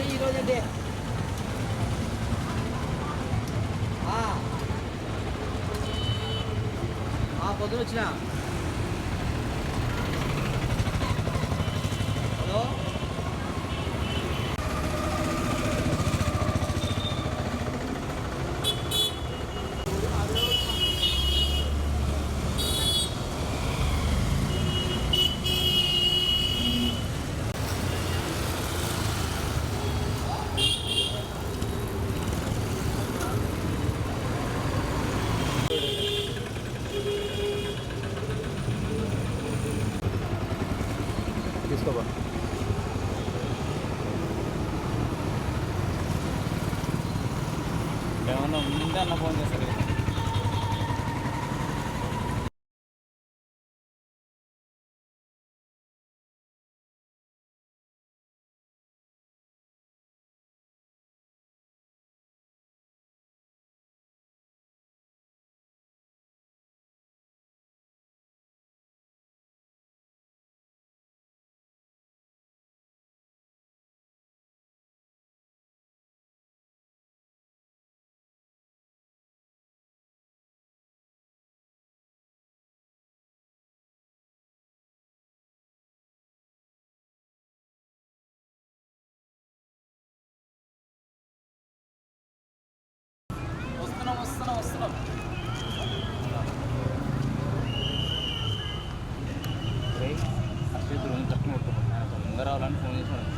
ఈరోజండి పొద్దున వచ్చిన హలో తీసుకోబా ఏమన్నా ముందే అన్న ఫోన్ చేస్తారు వస్తున్నాం అసలు రోజు తక్కువ తొందర రావాలని ఫోన్ చేసినాడు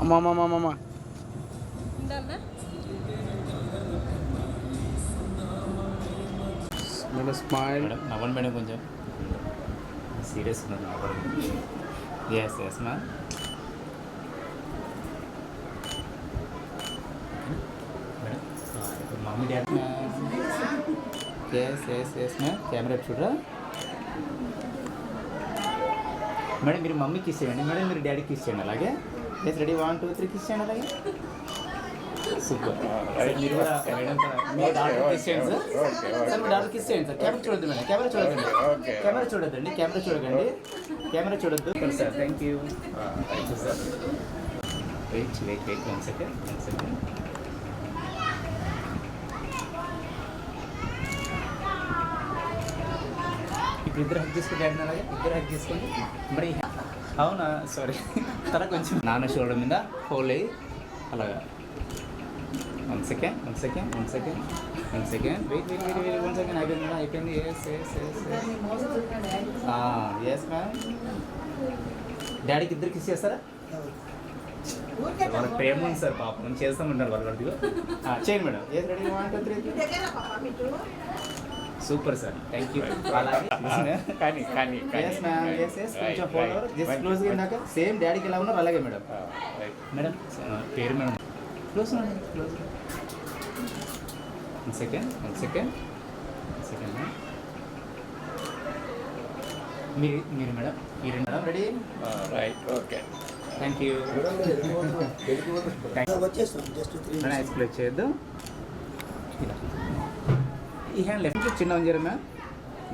అమ్మా స్మైల్ నవ్వండి మేడం కొంచెం serious yes yes ma'am madam mummy daddy yes yes yes ma'am camera చూడరా మేడం మీరు మమ్మీకి ఇచ్చేయండి మేడం మీరు డాడీకి ఇచ్చేయండి అలాగే ఎస్ రెడీ 1 2 3 కిస్ చేయండి అలాగే సూపర్ మీరు కూడా మేడం మీ డాడీ కిస్ చేయండి సార్ మీ డాడీ కిస్ చేయండి సార్ కెమెరా చూడొద్దు మేడం కెమెరా చూడొద్దు sir thank you sir wait 1 second ఇప్పుడు ఇద్దరు హక్ చేసుకోండి డాడీ అలాగే ఇద్దరు హక్ చేసుకోండి మరి అవునా సారీ తల కొంచెం నాన్న షోల్డర్ మీద హోల్ అయ్యి అలాగా 1 సెకండ్ వెయిట్ 1 సెకండ్ అయిపోయింది ఎస్ మ్యామ్ డాడీకి ఇద్దరికి కిస్ చేస్తారా వాళ్ళకి ప్రేమ ఉంది సార్ పాపం చేస్తామంటారు వాళ్ళు వాడికి చేయండి madam yes ready 1 2 3 super sir thank you అలాగే కానీ ఎస్ మ్యామ్ ఎస్ కొంచెం ఫాలోవర్ జస్ట్ క్లోజ్గా ఇందాక సేమ్ డాడీకి ఎలా ఉన్నారు అలాగే మేడం మేడం పేరు మేడం క్లోజ్ క్లోజ్ 1 సెకండ్ మీరు madam ready right okay thank you explain చేయొద్దు ఈ హ్యాండ్ లెఫ్ట్ చిన్న ఉంచారు మ్యామ్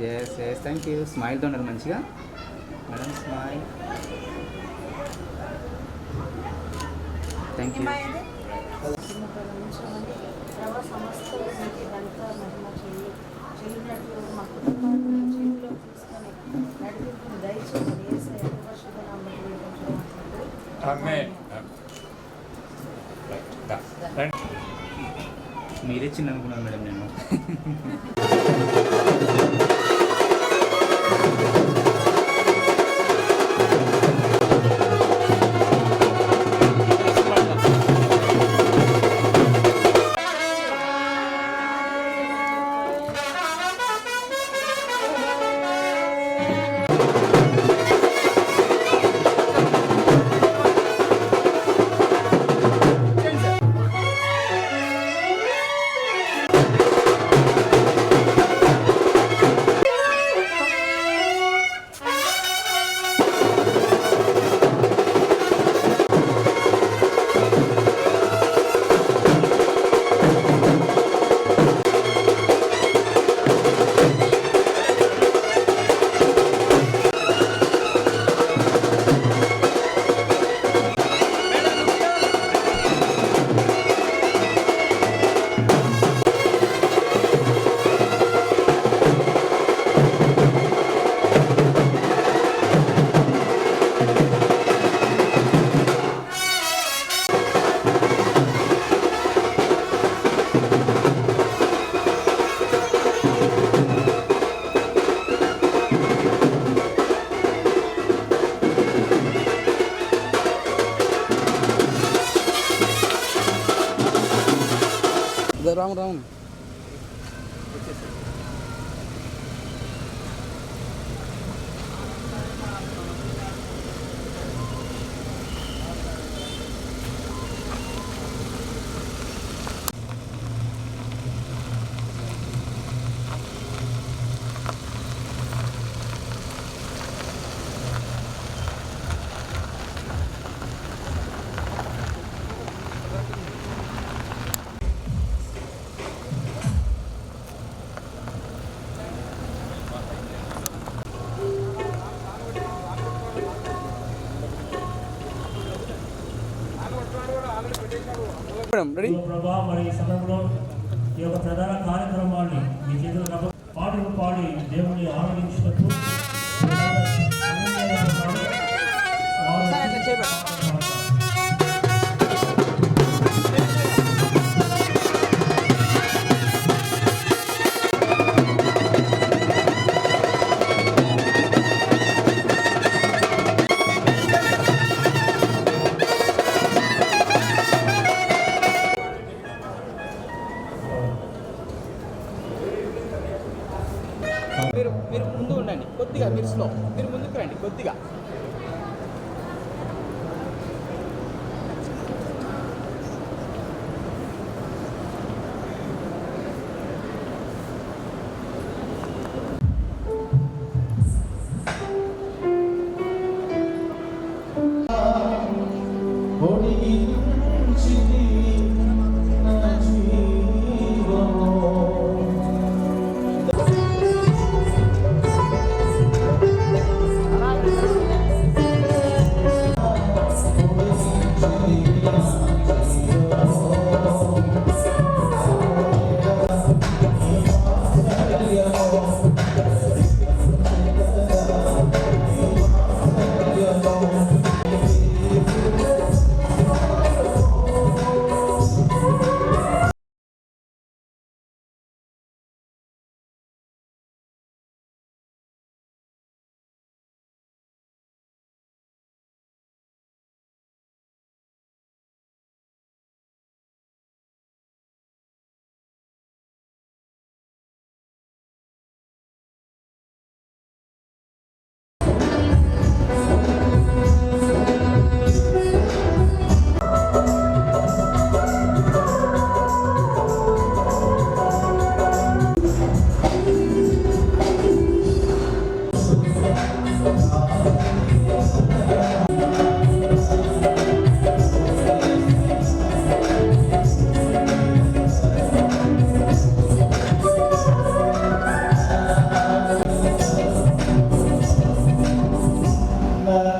ఎస్ థ్యాంక్ యూ స్మైల్తో ఉన్నారు మంచిగా మేడం స్మైల్ థ్యాంక్ యూ మీరే చిన్న అనుకున్నాను మేడం నేను రాము రాము ప్రభా మరి ఈ సమయంలో ఈ యొక్క ప్రధాన కార్యక్రమాన్ని మీ చేతులు పాటలు పాడి దేవుని ఆనందించినట్టు మీరు ముందు ఉండండి కొద్దిగా, మీరు స్లో, మీరు ముందుకు రండి కొద్దిగా.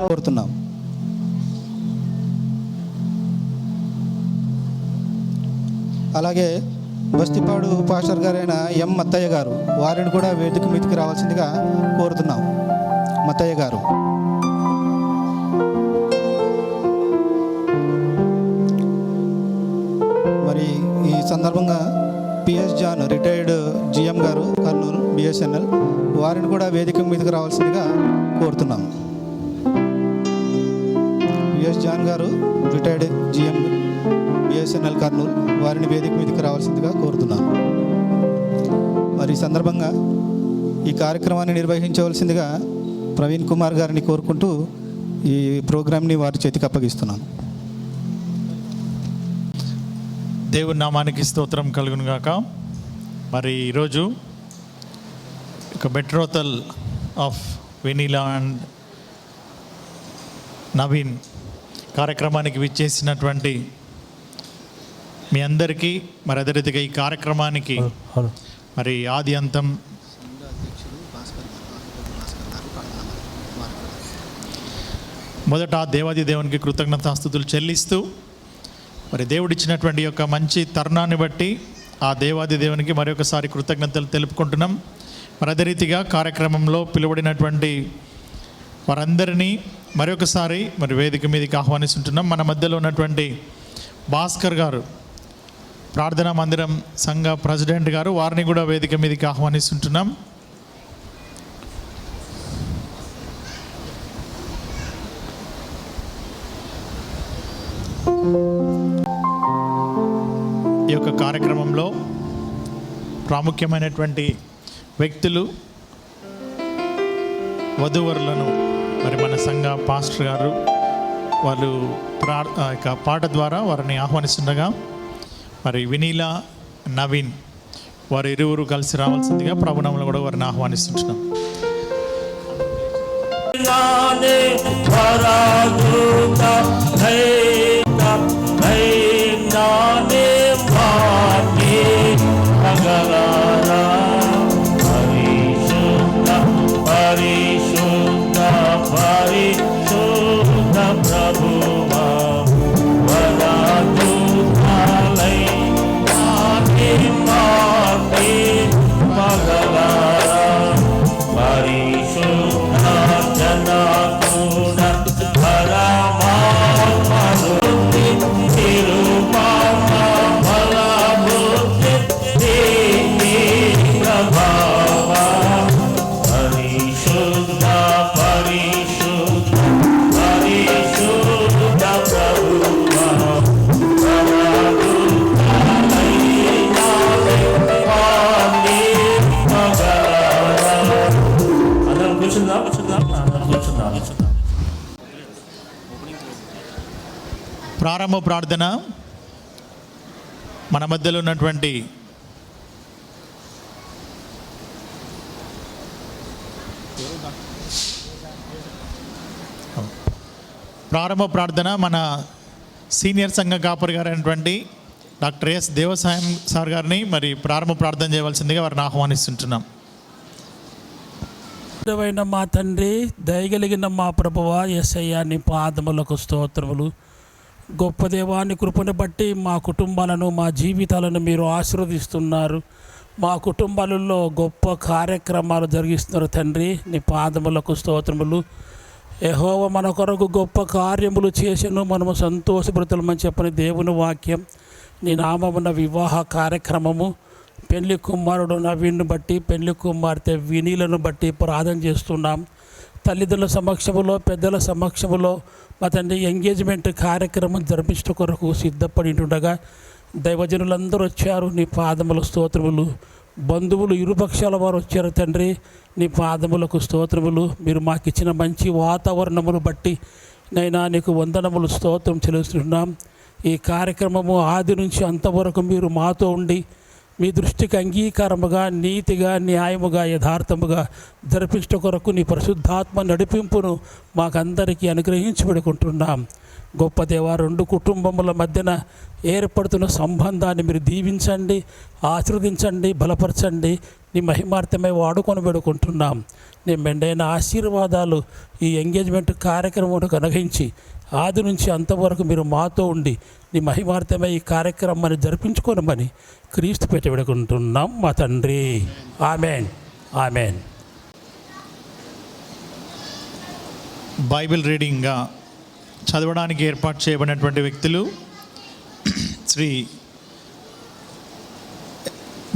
కోరుతున్నాం. అలాగే బస్తిపాడు పాస్టర్ గారైన ఎం మత్తయ్య గారు, వారిని కూడా వేదిక మీదకి రావాల్సిందిగా కోరుతున్నాం. మత్తయ్య గారు. మరి ఈ సందర్భంగా పిఎస్ జాన్ రిటైర్డ్ జిఎం గారు కర్నూలు బిఎస్ఎన్ఎల్, వారిని కూడా వేదిక మీదకి రావాల్సిందిగా కోరుతున్నాం. పిఎస్ జాన్ గారు రిటైర్డ్ జిఎం బిఎస్ఎన్ఎల్ కర్నూలు, వారిని వేదిక మీదకి రావాల్సిందిగా కోరుతున్నాను. మరి ఈ సందర్భంగా ఈ కార్యక్రమాన్ని నిర్వహించవలసిందిగా ప్రవీణ్ కుమార్ గారిని కోరుకుంటూ ఈ ప్రోగ్రామ్ని వారి చేతికి అప్పగిస్తున్నాను. దేవుని నామానికి స్తోత్రం కలుగును గాక. మరి ఈరోజు ఒక బెట్రోతల్ ఆఫ్ వెనీలా అండ్ నవీన్ కార్యక్రమానికి విచ్చేసినటువంటి మీ అందరికీ, మరి అదే రీతిగా ఈ కార్యక్రమానికి మరి ఆది అంతం మొదట దేవాది దేవునికి కృతజ్ఞతాస్తుతులు చెల్లిస్తూ, మరి దేవుడిచ్చినటువంటి యొక్క మంచి తరుణాన్ని బట్టి ఆ దేవాది దేవునికి మరొకసారి కృతజ్ఞతలు తెలుపుకుంటున్నాం. మరి అదే రీతిగా కార్యక్రమంలో పిలువడినటువంటి వారందరినీ మరొకసారి మరి వేదిక మీదకి ఆహ్వానిస్తుంటున్నాం. మన మధ్యలో ఉన్నటువంటి భాస్కర్ గారు, ప్రార్థనా మందిరం సంఘ ప్రెసిడెంట్ గారు, వారిని కూడా వేదిక మీదకి ఆహ్వానిస్తుంటున్నాం. ఈ యొక్క కార్యక్రమంలో ప్రాముఖ్యమైనటువంటి వ్యక్తులు వధూవరులను మరి మన సంఘ పాస్టర్ గారు వాళ్ళు పాట ద్వారా వారిని ఆహ్వానిస్తుండగా మరి వినీల నవీన్ వారు ఇరువురు కలిసి రావాల్సిందిగా ప్రభునామంలో కూడా వారిని ఆహ్వానిస్తుంటున్నాం. ప్రారంభ ప్రార్థన. మన మధ్యలో ఉన్నటువంటి ప్రారంభ ప్రార్థన మన సీనియర్ సంఘ కాపరి గారు అయినటువంటి డాక్టర్ ఎస్ దేవసాయం సార్ గారిని మరి ప్రారంభ ప్రార్థన చేయవలసిందిగా వారిని ఆహ్వానిస్తుంటున్నాం. అయిన మా తండ్రి, దయగలిగిన మా ప్రభువా యేసయ్య, నీ పాదములకు స్తోత్రములు. గొప్ప దేవాన్ని కృపను బట్టి మా కుటుంబాలను, మా జీవితాలను మీరు ఆశీర్వదిస్తున్నారు. మా కుటుంబాలలో గొప్ప కార్యక్రమాలు జరిగిస్తున్నారు తండ్రి. నీ పాదములకు స్తోత్రములు. యెహోవా మన కొరకు గొప్ప కార్యములు చేసెను, మనము సంతోషభరితులమని చెప్పని దేవుని వాక్యం. నీ నామమున వివాహ కార్యక్రమము, పెళ్లి కుమారుడు నవీన్ను బట్టి, పెళ్లి కుమార్తె వినీలను బట్టి ప్రార్థన చేస్తున్నాం. తల్లిదండ్రుల సమక్షములో, పెద్దల సమక్షములో మా తండ్రి ఎంగేజ్మెంట్ కార్యక్రమం జరిపించడం కొరకు సిద్ధపడి ఉండగా దైవజనులందరూ వచ్చారు. నీ పాదముల స్తోత్రములు. బంధువులు ఇరుపక్షాల వారు వచ్చారు తండ్రి. నీ పాదములకు స్తోత్రములు. మీరు మాకు ఇచ్చిన మంచి వాతావరణమును బట్టి నైనా నీకు వందనములు, స్తోత్రం చెల్లిస్తున్నాం. ఈ కార్యక్రమము ఆది నుంచి అంతవరకు మీరు మాతో ఉండి మీ దృష్టికి అంగీకారముగా, నీతిగా, న్యాయముగా, యథార్థముగా జరిపించడం కొరకు నీ పరిశుద్ధాత్మ నడిపింపును మాకందరికీ అనుగ్రహించబడుకుంటున్నాం. గొప్ప దేవా, రెండు కుటుంబముల మధ్యన ఏర్పడుతున్న సంబంధాన్ని మీరు దీవించండి, ఆశీర్వదించండి, బలపరచండి. నీ మహిమార్థమై వాడుకొని పెడుకుంటున్నాం. నీ మెండైన ఆశీర్వాదాలు ఈ ఎంగేజ్మెంట్ కార్యక్రమం అనుగ్రహించి ఆది నుంచి అంతవరకు మీరు మాతో ఉండి నీ మహిమార్థమై ఈ కార్యక్రమాన్ని జరిపించుకోనమని క్రీస్తు పెట్టి పెడుకుంటున్నాం మా తండ్రి. Amen, amen. బైబిల్ రీడింగ్గా చదవడానికి ఏర్పాటు చేయబడినటువంటి వ్యక్తులు శ్రీ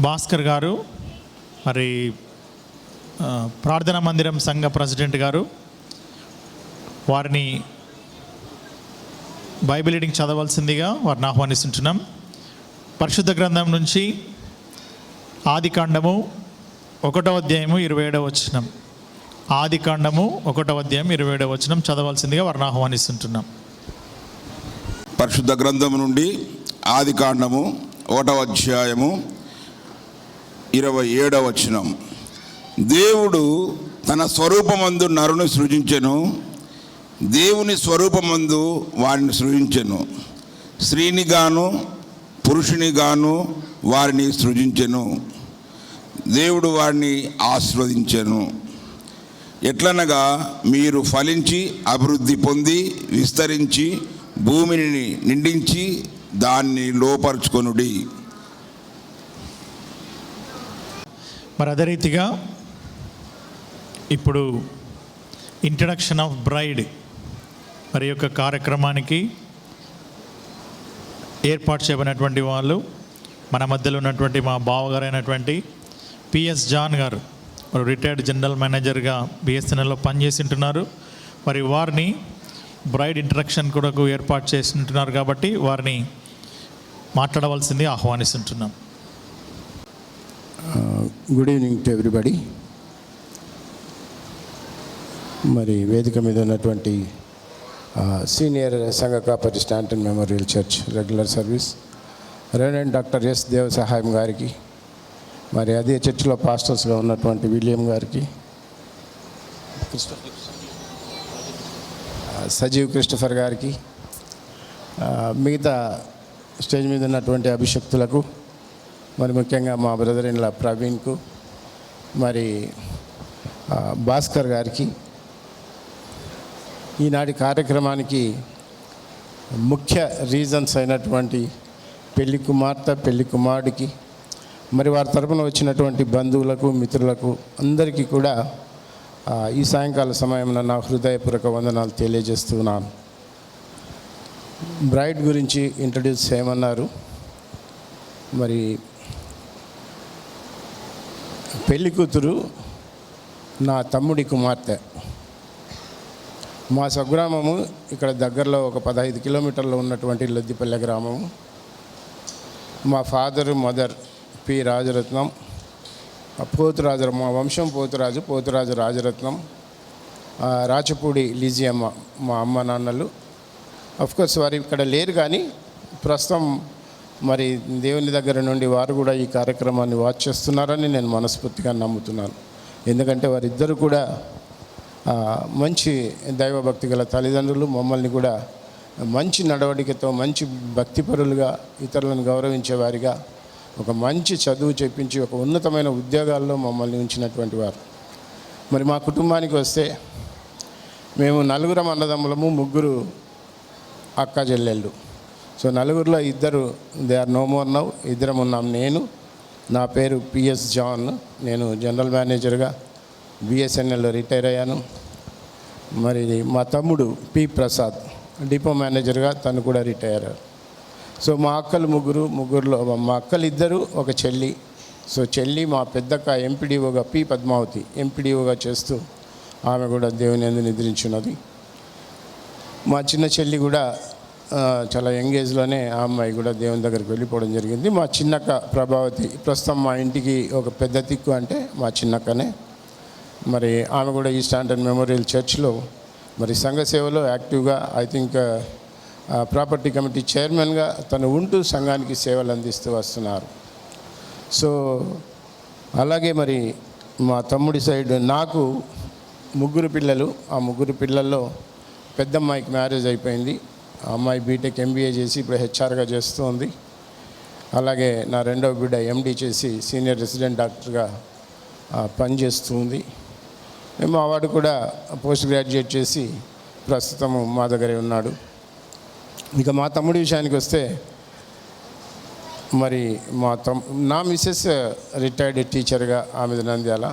భాస్కర్ గారు, మరి ప్రార్థనా మందిరం సంఘ ప్రెసిడెంట్ గారు. వారిని బైబిల్ రీడింగ్ చదవాల్సిందిగా వారిని ఆహ్వానిస్తుంటున్నాం. పరిశుద్ధ గ్రంథం నుంచి ఆదికాండము 1వ అధ్యాయము 27వ వచనం. ఆదికాండము 1వ అధ్యాయం 27వ వచనం చదవాల్సిందిగా వారిని ఆహ్వానిస్తుంటున్నాం. పరిశుద్ధ గ్రంథం నుండి ఆదికాండము 1వ అధ్యాయము 27వ వచనం. దేవుడు తన స్వరూపమందు నరుని సృజించెను, దేవుని స్వరూపమందు వారిని సృజించెను, స్త్రీనిగాను పురుషునిగాను వారిని సృజించెను. దేవుడు వారిని ఆశీర్వదించెను. ఎట్లనగా, మీరు ఫలించి అభివృద్ధి పొంది విస్తరించి భూమిని నిండించి దాన్ని లోపరుచుకొనుడి. మరి అదే రీతిగా ఇప్పుడు ఇంట్రడక్షన్ ఆఫ్ బ్రైడ్ మరి యొక్క కార్యక్రమానికి ఏర్పాటు చేయబడినటువంటి వాళ్ళు మన మధ్యలో ఉన్నటువంటి మా బావగారైనటువంటి పిఎస్ జాన్ గారు, మరి రిటైర్డ్ జనరల్ మేనేజర్గా బిఎస్ఎన్ఎల్లో పనిచేసింటున్నారు. మరి వారిని బ్రైడ్ ఇంట్రడక్షన్ కొరకు ఏర్పాటు చేసింటున్నారు కాబట్టి వారిని మాట్లాడవలసింది ఆహ్వానిస్తుంటున్నాం. Good evening to everybody. మరి వేదిక మీద ఉన్నటువంటి సీనియర్ సంఘ కాపరి Stanton Memorial Church regular service reverend doctor S Devasahayam గారికి, మరి అదే చర్చిలో పాస్టర్స్గా ఉన్నటువంటి విలియం గారికి, సజీవ్ క్రిస్టఫర్ గారికి, మిగతా స్టేజ్ మీద ఉన్నటువంటి అభిషక్తులకు, మరి ముఖ్యంగా మా బ్రదర్ ఇన్ లా ప్రవీణ్కు, మరి భాస్కర్ గారికి, ఈనాటి కార్యక్రమానికి ముఖ్య రీజన్స్ అయినటువంటి పెళ్లి కుమార్తె పెళ్లి కుమారుడికి, మరి వారి తరపున వచ్చినటువంటి బంధువులకు మిత్రులకు అందరికీ కూడా ఈ సాయంకాల సమయంలో నా హృదయపూర్వక వందనాలు తెలియజేస్తున్నాను. బ్రైడ్ గురించి ఇంట్రడ్యూస్ చేయమన్నారు. మరి పెళ్లి కూతురు నా తమ్ముడి కుమార్తె. మా స్వగ్రామము ఇక్కడ దగ్గరలో ఒక 15 కిలోమీటర్లో ఉన్నటువంటి లొద్దిపల్లె గ్రామము. మా father mother P Rajaratnam, Poturaju, మా వంశం పోతురాజు రాజరత్నం, రాచపూడి లీజియమ్మ మా అమ్మ నాన్నలు. అఫ్కోర్స్ వారు ఇక్కడ లేరు, కానీ ప్రస్తుతం మరి దేవుని దగ్గర నుండి వారు కూడా ఈ కార్యక్రమాన్ని వాచ్ చేస్తున్నారని నేను మనస్ఫూర్తిగా నమ్ముతున్నాను. ఎందుకంటే వారిద్దరు కూడా మంచి దైవభక్తి గల తల్లిదండ్రులు. మమ్మల్ని కూడా మంచి నడవడికతో, మంచి భక్తిపరులుగా, ఇతరులను గౌరవించే వారిగా, ఒక మంచి చదువు చెప్పించి ఒక ఉన్నతమైన ఉద్యోగాల్లో మమ్మల్ని ఉంచినటువంటి వారు. మరి మా కుటుంబానికి వస్తే మేము 4 అన్నదమ్ములము, 3 అక్క చెల్లెళ్ళు. సో 4లో 2 they are no more now. 2 ఉన్నాం. నేను, నా పేరు పిఎస్ జాన్, నేను జనరల్ మేనేజర్గా బిఎస్ఎన్ఎల్లో రిటైర్ అయ్యాను. మరి మా తమ్ముడు పి ప్రసాద్ డిపో మేనేజర్గా తను కూడా రిటైర్ అయ్యారు. సో మా అక్కలు ముగ్గురులో మా అక్కలు 2, ఒక చెల్లి. సో చెల్లి మా పెద్దక్క ఎంపీడీఓగా పి పద్మావతి ఎంపీడీఓగా చేస్తూ ఆమె కూడా దేవుని యందు నిద్రించున్నది. మా చిన్న చెల్లి కూడా చాలా యంగ్ ఏజ్లోనే ఆ అమ్మాయి కూడా దేవుని దగ్గరికి వెళ్ళిపోవడం జరిగింది. మా చిన్నక్క ప్రభావతి ప్రస్తుతం మా ఇంటికి ఒక పెద్ద దిక్కు అంటే మా చిన్నక్కనే. మరి ఆమె కూడా ఈ స్టాంటన్ మెమోరియల్ చర్చ్లో మరి సంఘ సేవలో యాక్టివ్గా, ఐ థింక్ ప్రాపర్టీ కమిటీ చైర్మన్గా తను ఉంటూ సంఘానికి సేవలు అందిస్తూ వస్తున్నారు. సో అలాగే మరి మా తమ్ముడి సైడ్ నాకు 3 పిల్లలు. ఆ 3 పిల్లల్లో పెద్ద అమ్మాయికి మ్యారేజ్ అయిపోయింది. ఆ అమ్మాయి బీటెక్ ఎంబీఏ చేసి ఇప్పుడు హెచ్ఆర్గా చేస్తుంది. అలాగే నా రెండవ బిడ్డ ఎండీ చేసి సీనియర్ రెసిడెంట్ డాక్టర్గా పనిచేస్తుంది. మా వాడు కూడా పోస్ట్ గ్రాడ్యుయేట్ చేసి ప్రస్తుతము మా దగ్గరే ఉన్నాడు. ఇక మా తమ్ముడి విషయానికి వస్తే మరి నా మిస్సెస్ రిటైర్డ్ టీచర్గా ఆమె నంద్యాల.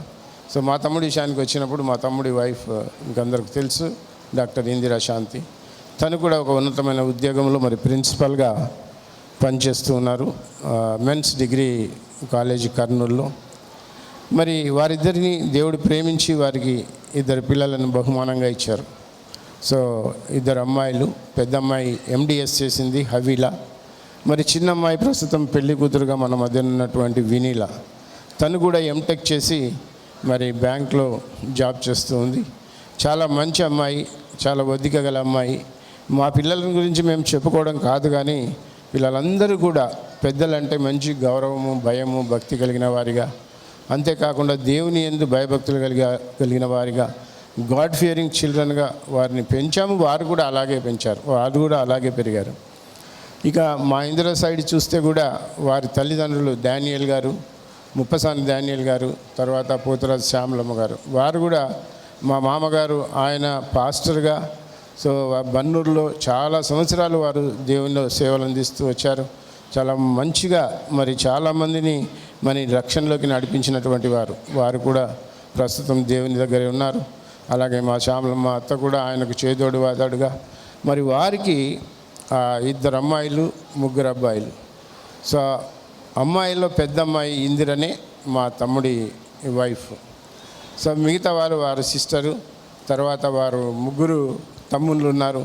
సో మా తమ్ముడి విషయానికి వచ్చినప్పుడు మా తమ్ముడి వైఫ్ ఇంకందరికి తెలుసు, డాక్టర్ ఇందిరా శాంతి. తను కూడా ఒక ఉన్నతమైన ఉద్యోగంలో మరి ప్రిన్సిపల్గా పనిచేస్తూ ఉన్నారు, మెన్స్ డిగ్రీ కాలేజీ కర్నూలులో. మరి వారిద్దరిని దేవుడు ప్రేమించి వారికి 2 పిల్లలను బహుమానంగా ఇచ్చారు. సో 2 అమ్మాయిలు. పెద్ద అమ్మాయి ఎండిఎస్ చేసింది, హవీలా. మరి చిన్న అమ్మాయి ప్రస్తుతం పెళ్లి కూతురుగా మన మధ్య ఉన్నటువంటి వినీల. తను కూడా ఎంటెక్ చేసి మరి బ్యాంక్లో జాబ్ చేస్తూ ఉంది. చాలా మంచి అమ్మాయి, చాలా ఒద్దిక గల అమ్మాయి. మా పిల్లల గురించి మేము చెప్పుకోవడం కాదు, కానీ పిల్లలందరూ కూడా పెద్దలంటే మంచి గౌరవము, భయము, భక్తి కలిగిన వారిగా, అంతేకాకుండా దేవుని యందు భయభక్తులు కలిగిన వారిగా, గాడ్ ఫియరింగ్ చిల్డ్రన్గా వారిని పెంచాము. వారు కూడా అలాగే పెంచారు, వారు కూడా అలాగే పెరిగారు. ఇక మా ఇందిరా సైడ్ చూస్తే కూడా వారి తల్లిదండ్రులు డానియల్ గారు, ముప్పసాని డానియల్ గారు, తర్వాత పోతురాజు శ్యామలమ్మ గారు. వారు కూడా మా మామగారు ఆయన పాస్టర్గా, సో బన్నూరులో చాలా సంవత్సరాలు వారు దేవునిలో సేవలు అందిస్తూ వచ్చారు. చాలా మంచిగా మరి చాలామందిని మరి రక్షణలోకి నడిపించినటువంటి వారు కూడా ప్రస్తుతం దేవుని దగ్గరే ఉన్నారు. అలాగే మా శ్యామలమ్మ అత్త కూడా ఆయనకు చేదోడు వాదాడుగా. మరి వారికి 2 అమ్మాయిలు, 3 అబ్బాయిలు. సో అమ్మాయిల్లో పెద్ద అమ్మాయి ఇందిరనే మా తమ్ముడి వైఫ్. సో మిగతా వారు సిస్టరు, తర్వాత వారు 3 తమ్ముళ్ళు ఉన్నారు.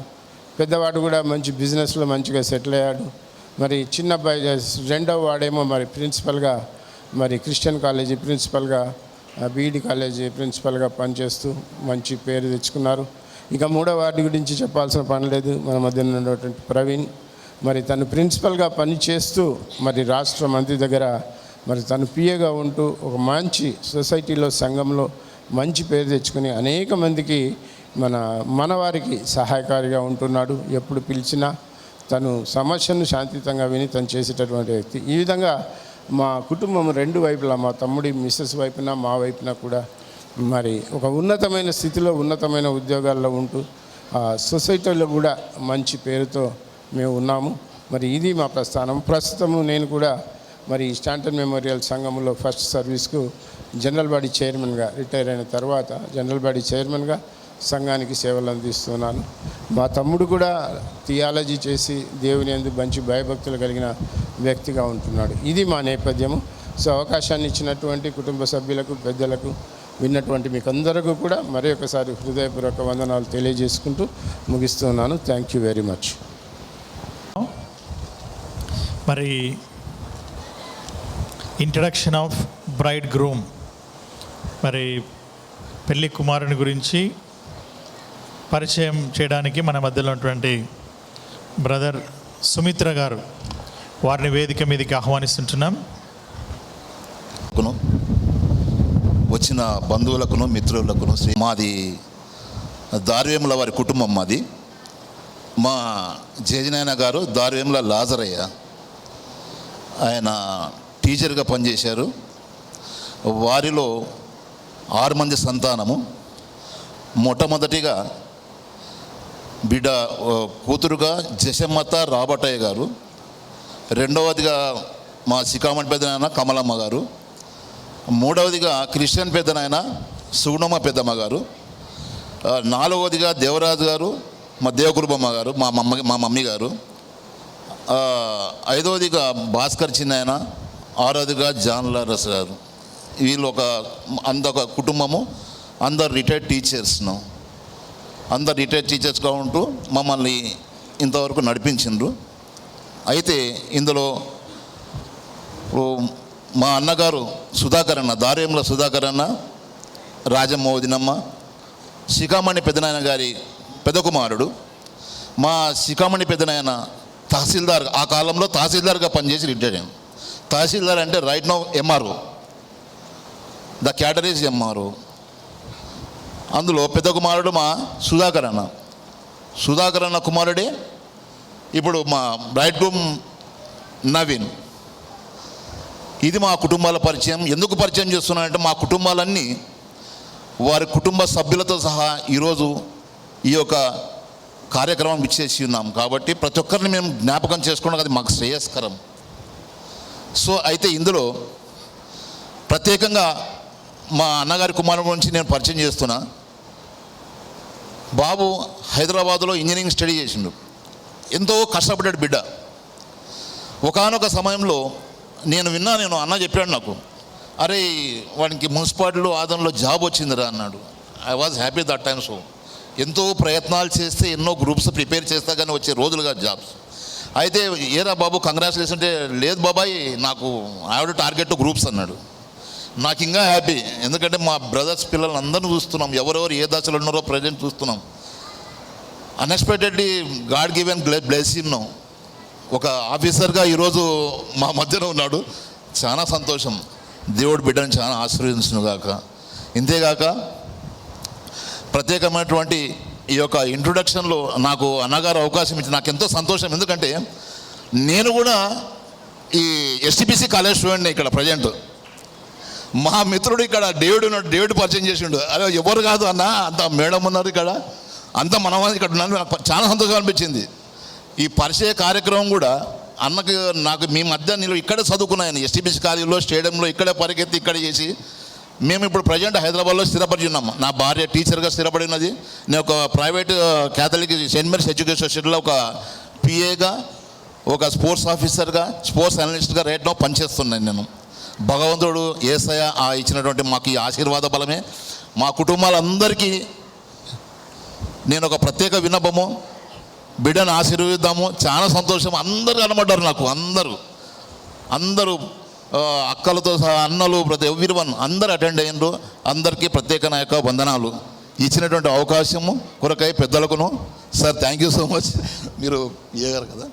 పెద్దవాడు కూడా మంచి బిజినెస్లో మంచిగా సెటిల్ అయ్యాడు. మరి చిన్న అబ్బాయి 2వ వాడేమో మరి ప్రిన్సిపల్గా మరి క్రిస్టియన్ కాలేజీ ప్రిన్సిపల్గా, బీఈడి కాలేజీ ప్రిన్సిపల్గా పనిచేస్తూ మంచి పేరు తెచ్చుకున్నారు. ఇంకా 3వ వార్డు గురించి చెప్పాల్సిన పని లేదు. మన మధ్య ఉన్నటువంటి ప్రవీణ్ మరి తను ప్రిన్సిపల్గా పనిచేస్తూ మరి రాష్ట్ర మంత్రి దగ్గర మరి తను పిఏగా ఉంటూ ఒక మంచి సొసైటీలో, సంఘంలో మంచి పేరు తెచ్చుకుని అనేక మందికి మన వారికి సహాయకారిగా ఉంటున్నాడు. ఎప్పుడు పిలిచినా తను సమస్యను శాంతియుతంగా విని తను చేసేటటువంటి వ్యక్తి. ఈ విధంగా మా కుటుంబం 2 వైపులా, మా తమ్ముడి మిస్సెస్ వైపున, మా వైపున కూడా మరి ఒక ఉన్నతమైన స్థితిలో, ఉన్నతమైన ఉద్యోగాల్లో ఉంటూ సొసైటీలో కూడా మంచి పేరుతో మేము ఉన్నాము. మరి ఇది మా ప్రస్థానం. ప్రస్తుతము నేను కూడా మరి స్టాంటన్ మెమోరియల్ సంఘంలో ఫస్ట్ సర్వీస్కు జనరల్ బాడీ చైర్మన్గా రిటైర్ అయిన తర్వాత జనరల్ బాడీ చైర్మన్గా సంఘానికి సేవలు అందిస్తున్నాను. మా తమ్ముడు కూడా థియాలజీ చేసి దేవుని యందు మంచి భయభక్తులు కలిగిన వ్యక్తిగా ఉంటున్నాడు. ఇది మా నేపథ్యము. సో అవకాశాన్ని ఇచ్చినటువంటి కుటుంబ సభ్యులకు, పెద్దలకు, విన్నటువంటి మీకు అందరికీ కూడా మరి ఒకసారి హృదయపూర్వక వందనాలు తెలియజేసుకుంటూ ముగిస్తున్నాను. Thank you very much. మరి ఇంట్రడక్షన్ ఆఫ్ బ్రైడ్ గ్రూమ్, మరి పెళ్లి కుమారుని గురించి పరిచయం చేయడానికి మన మధ్యలో ఉన్నటువంటి బ్రదర్ సుమిత్ర గారు, వారిని వేదిక మీదకి ఆహ్వానిస్తుంటున్నాం. వచ్చిన బంధువులకును, మిత్రులకును, మాది దారివేముల వారి కుటుంబం. మాది మా జేజనాయన గారు దారివేముల లాజరయ్య, ఆయన టీచర్గా పనిచేశారు. వారిలో 6 మంది సంతానము. మొట్టమొదటిగా బిడ్డ కూతురుగా జశమ్మత రాబటయ్య గారు, రెండవదిగా మా సికామణి పెద్దనాయన కమలమ్మ గారు, మూడవదిగా క్రిస్టియన్ పెద్దనాయన సుగుణమ్మ పెద్దమ్మ గారు, నాలుగవదిగా దేవరాజు గారు, మా దేవకురుబమ్మ గారు, మా మమ్మీ గారు, ఐదవదిగా భాస్కర్ చిన్నాయన, ఆరవదిగా జాన్ లారస్ గారు. వీళ్ళు ఒక కుటుంబము. అందరు రిటైర్డ్ టీచర్స్ను, అందరు రిటైర్డ్ టీచర్స్గా ఉంటూ మమ్మల్ని ఇంతవరకు నడిపించిండ్రు. అయితే ఇందులో మా అన్నగారు సుధాకర్ అన్న, దారివేముల సుధాకర్ అన్న, రాజమ్మ వదినమ్మ, శిఖామణి పెద్దనాయన గారి పెద్ద కుమారుడు. మా శిఖామణి పెద్దనాయన తహసీల్దార్, ఆ కాలంలో తహసీల్దార్గా పనిచేసి రిటైర్ అయ్యాను. తహసీల్దార్ అంటే right now MRO, the cadre is MRO. అందులో పెద్ద కుమారుడు మా సుధాకర్ అన్న. సుధాకర్ అన్న కుమారుడే ఇప్పుడు మా బ్రైడ్ గ్రూమ్ నవీన్. ఇది మా కుటుంబాల పరిచయం. ఎందుకు పరిచయం చేస్తున్నానంటే మా కుటుంబాలన్నీ వారి కుటుంబ సభ్యులతో సహా ఈరోజు ఈ యొక్క కార్యక్రమం ఇచ్చేసి ఉన్నాం. కాబట్టి ప్రతి ఒక్కరిని మేము జ్ఞాపకం చేసుకోవడం అది మాకు శ్రేయస్కరం. సో అయితే ఇందులో ప్రత్యేకంగా మా అన్నగారి కుమారుడు గురించి నేను పరిచయం చేస్తున్నా. బాబు హైదరాబాదులో ఇంజనీరింగ్ స్టడీ చేసిండు. ఎంతో కష్టపడ్డాడు బిడ్డ. ఒకానొక సమయంలో నేను అన్న చెప్పాడు నాకు, అరే వానికి మున్సిపాలిటీలో ఆదంలో జాబ్ వచ్చిందిరా అన్నాడు. I was happy that time. So ఎంతో ప్రయత్నాలు చేస్తే, ఎన్నో గ్రూప్స్ ప్రిపేర్ చేస్తా కానీ వచ్చే రోజులుగా జాబ్స్. అయితే ఏరా బాబు కంగ్రాచులేషన్ అంటే, లేదు బాబాయ్ నాకు ఆవిడ టార్గెట్ గ్రూప్స్ అన్నాడు. నాకు ఇంకా హ్యాపీ, ఎందుకంటే మా బ్రదర్స్ పిల్లలు అందరినీ చూస్తున్నాం, ఎవరెవరు ఏ దశలో ఉన్నారో ప్రజెంట్ చూస్తున్నాం. అన్ఎక్స్పెక్టెడ్లీ గాడ్ గివెన్ బ్లెస్సింగ్ ఒక ఆఫీసర్గా ఈరోజు మా మధ్యలో ఉన్నాడు. చాలా సంతోషం. దేవుడు బిడ్డను చాలా ఆశీర్వదించును గాక. ఇంతేగాక ప్రత్యేకమైనటువంటి ఈ యొక్క ఇంట్రొడక్షన్లో నాకు అన్నగారు అవకాశం ఇచ్చి నాకు ఎంతో సంతోషం. ఎందుకంటే నేను కూడా ఈ ఎస్టీపీసీ కాలేజ్ స్టూడెంట్ని ఇక్కడ ప్రజెంట్. మా మిత్రుడు ఇక్కడ డేవిడ్ పరిచయం చేసిండు. అరే ఎవరు కాదు అన్న, అంత మేడం ఉన్నారు ఇక్కడ, అంత మనం ఇక్కడ ఉన్నాను. నాకు చాలా సంతోషం అనిపించింది. ఈ పరిచయ కార్యక్రమం కూడా నాకు మీ మధ్య నేను ఇక్కడే చదువుకున్నాను. ఎస్టీపీసీ కాలేజీలో, స్టేడియంలో ఇక్కడే పరిగెత్తి ఇక్కడే చేసి మేము ఇప్పుడు ప్రజెంట్ హైదరాబాద్లో స్థిరపడి ఉన్నాము. నా భార్య టీచర్గా స్థిరపడి ఉన్నది. నేను ఒక private Catholic Saint Mary's education సొసైటీలో ఒక పిఏగా, ఒక స్పోర్ట్స్ ఆఫీసర్గా, స్పోర్ట్స్ అనలిస్ట్గా రైట్ నౌ పనిచేస్తున్నాను నేను. భగవంతుడు యేసయ్య ఇచ్చినటువంటి మాకు ఈ ఆశీర్వాద బలమే. మా కుటుంబాలందరికీ నేను ఒక ప్రత్యేక విన్నపము, బిడ్డను ఆశీర్వదిద్దాము. చాలా సంతోషం. అందరూ కనబడ్డారు నాకు. అందరూ అక్కలతో సహా అన్నలు ప్రతి ఎవ్రీవన్ అందరు అటెండ్ అయ్యారు. అందరికీ ప్రత్యేక నా యొక్క వందనాలు. ఇచ్చినటువంటి అవకాశము కొరకై పెద్దలకును sir thank you so much. మీరు ఇయ్యగారు కదా,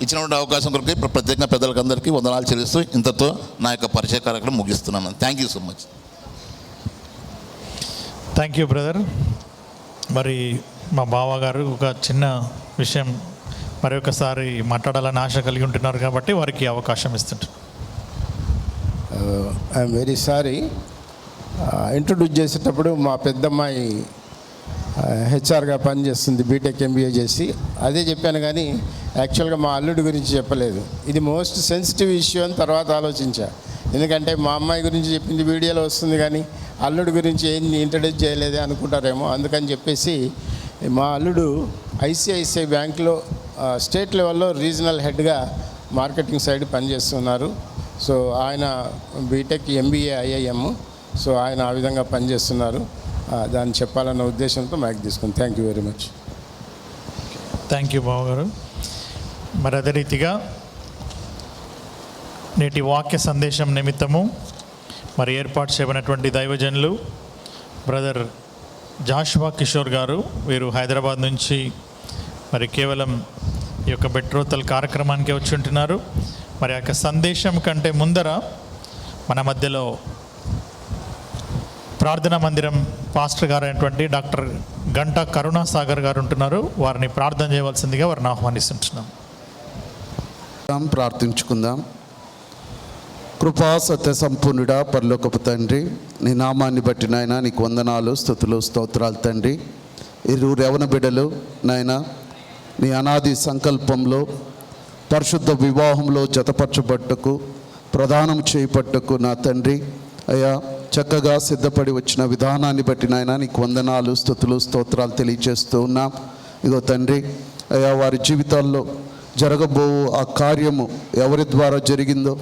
ఇచ్చినటువంటి అవకాశం కొరకై ప్రత్యేకంగా పెద్దలకు అందరికీ వందనాలు చెల్లిస్తూ ఇంతతో నా యొక్క పరిచయ కార్యక్రమం ముగిస్తున్నాను. Thank you so much. Thank you brother. మరి మా బావగారు ఒక చిన్న విషయం మరి ఒకసారి మాట్లాడాలని ఆశ కలిగి ఉంటున్నారు కాబట్టి వారికి అవకాశం ఇస్తుంటారు. I'm very sorry. ఇంట్రొడ్యూస్ చేసేటప్పుడు మా పెద్దమ్మాయి హెచ్ఆర్గా పనిచేస్తుంది, బీటెక్ ఎంబీఏ చేసి, అదే చెప్పాను కానీ యాక్చువల్గా మా అల్లుడి గురించి చెప్పలేదు. ఇది మోస్ట్ సెన్సిటివ్ ఇష్యూ అని తర్వాత ఆలోచించా. ఎందుకంటే మా అమ్మాయి గురించి చెప్పింది వీడియోలో వస్తుంది కానీ అల్లుడి గురించి ఏం ఇంట్రడ్యూస్ చేయలేదే అనుకుంటారేమో. అందుకని చెప్పేసి మా అల్లుడు ఐసిఐసిఐ బ్యాంక్లో స్టేట్ లెవెల్లో రీజనల్ హెడ్గా మార్కెటింగ్ సైడ్ పనిచేస్తున్నారు. సో ఆయన బీటెక్ ఎంబీఏ ఐఐఎం. సో ఆయన ఆ విధంగా పనిచేస్తున్నారు. దాన్ని చెప్పాలన్న ఉద్దేశంతో మైక్ తీసుకుని thank you very much. Thank you బావగారు. మరి అదే రీతిగా నేటి వాక్య సందేశం నిమిత్తము మరి ఏర్పాటు చేయబడినటువంటి దైవజనులు బ్రదర్ జాషువా కిషోర్ గారు, వీరు హైదరాబాద్ నుంచి మరి కేవలం ఈ యొక్క బెట్రోతల్ కార్యక్రమానికి వచ్చి ఉంటున్నారు. మరి ఆ యొక్క సందేశం కంటే ముందర మన మధ్యలో ప్రార్థనా మందిరం పాస్టర్ గారు అయినటువంటి డాక్టర్ గంటా కరుణాసాగర్ గారు ఉంటున్నారు. వారిని ప్రార్థన చేయవలసిందిగా వారిని ఆహ్వానిస్తుంటున్నాం. ప్రార్థించుకుందాం. కృపా సత్య సంపూర్ణుడా పరలోకపు తండ్రి, నీ నామాన్ని బట్టి నాయన నీకు వందనాలు, స్తుతులు, స్తోత్రాలు తండ్రి. ఇరువురు యవన బిడ్డలు నాయన నీ అనాది సంకల్పంలో పరిశుద్ధ వివాహంలో జతపరచబట్టకు ప్రదానం చేయబట్టకు నా తండ్రి అయ్యా చక్కగా సిద్ధపడి వచ్చిన విధానాన్ని బట్టి నాయన నీకు వందనాలు, స్తుతులు, స్తోత్రాలు తెలియజేస్తూ ఉన్నాం. ఇగో తండ్రి అయ్యా వారి జీవితాల్లో జరగబో ఆ కార్యము ఎవరి ద్వారా జరిగిందో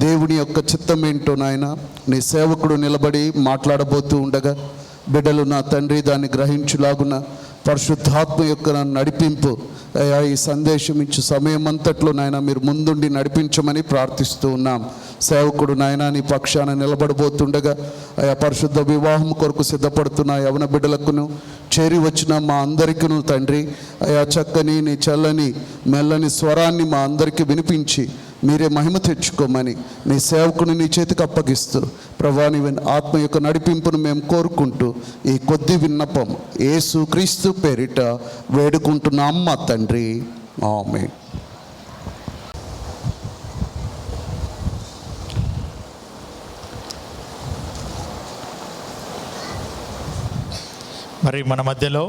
దేవుని యొక్క చిత్తం ఏంటో నాయన నీ సేవకుడు నిలబడి మాట్లాడబోతూ ఉండగా బిడ్డలు నా తండ్రి దాన్ని గ్రహించులాగున పరిశుద్ధాత్మ యొక్క నడిపింపు అయ్యా ఈ సందేశం ఇచ్చు సమయం అంతట్లో నాయన మీరు ముందుండి నడిపించమని ప్రార్థిస్తూ ఉన్నాం. సేవకుడు నాయన నీ పక్షాన నిలబడబోతుండగా అయా పరిశుద్ధ వివాహం కొరకు సిద్ధపడుతున్న యవన బిడ్డలకును చేరి వచ్చిన మా అందరికీను తండ్రి అయా చక్కని నీ చల్లని మెల్లని స్వరాన్ని మా అందరికీ వినిపించి మీరే మహిమ తెచ్చుకోమని నీ సేవకుని నీ చేతికి అప్పగిస్తూ ప్రభువా నీ ఆత్మ యొక్క నడిపింపును మేము కోరుకుంటూ ఈ కొద్ది విన్నపం యేసు క్రీస్తు పేరిట వేడుకుంటున్నాం మా తండ్రి, ఆమేన్. మరి మన మధ్యలో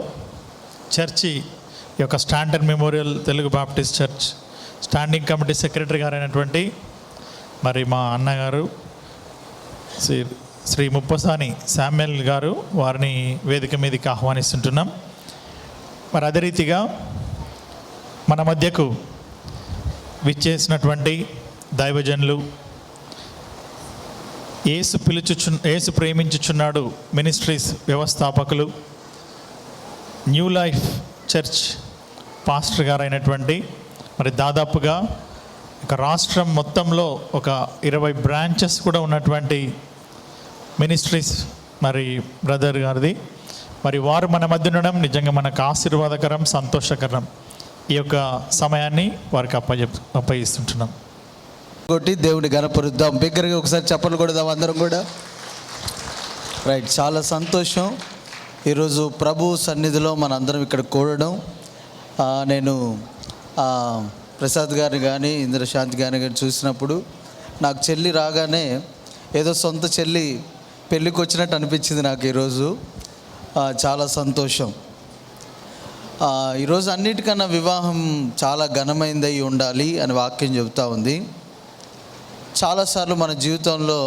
చర్చి యొక్క standard memorial Telugu Baptist church standing committee secretary గారు అయినటువంటి మరి మా అన్నగారు శ్రీ ముప్పసాని శామ్యుల్ గారు, వారిని వేదిక మీదకి ఆహ్వానిస్తుంటున్నాం. మరి అదే రీతిగా మన మధ్యకు విచ్చేసినటువంటి దైవజనులు, యేసు ప్రేమించుచున్నాడు మినిస్ట్రీస్ వ్యవస్థాపకులు, న్యూ లైఫ్ చర్చ్ పాస్టర్ గారు అయినటువంటి మరి దాదాపుగా ఒక రాష్ట్రం మొత్తంలో ఒక 20 బ్రాంచెస్ కూడా ఉన్నటువంటి మినిస్ట్రీస్ మరి బ్రదర్ గారిది. మరి వారు మన మధ్య ఉండడం నిజంగా మనకు ఆశీర్వాదకరం, సంతోషకరం. ఈ యొక్క సమయాన్ని వారికి అప్పగిస్తుంటున్నాం. కొట్టి దేవుని గణపరుద్దాం. బిగ్గరగా ఒకసారి చప్పట్లు కొడదాం అందరం కూడా. రైట్, చాలా సంతోషం ఈరోజు ప్రభు సన్నిధిలో మనందరం ఇక్కడ కూడడం. నేను ప్రసాద్ గారిని కానీ ఇంద్రశాంతి గారిని కానీ చూసినప్పుడు నాకు చెల్లి రాగానే ఏదో సొంత చెల్లి పెళ్ళికి వచ్చినట్టు అనిపించింది నాకు ఈరోజు. చాలా సంతోషం. ఈరోజు అన్నిటికన్నా వివాహం చాలా ఘనమైందై ఉండాలి అని వాక్యం చెబుతూ ఉంది. చాలాసార్లు మన జీవితంలో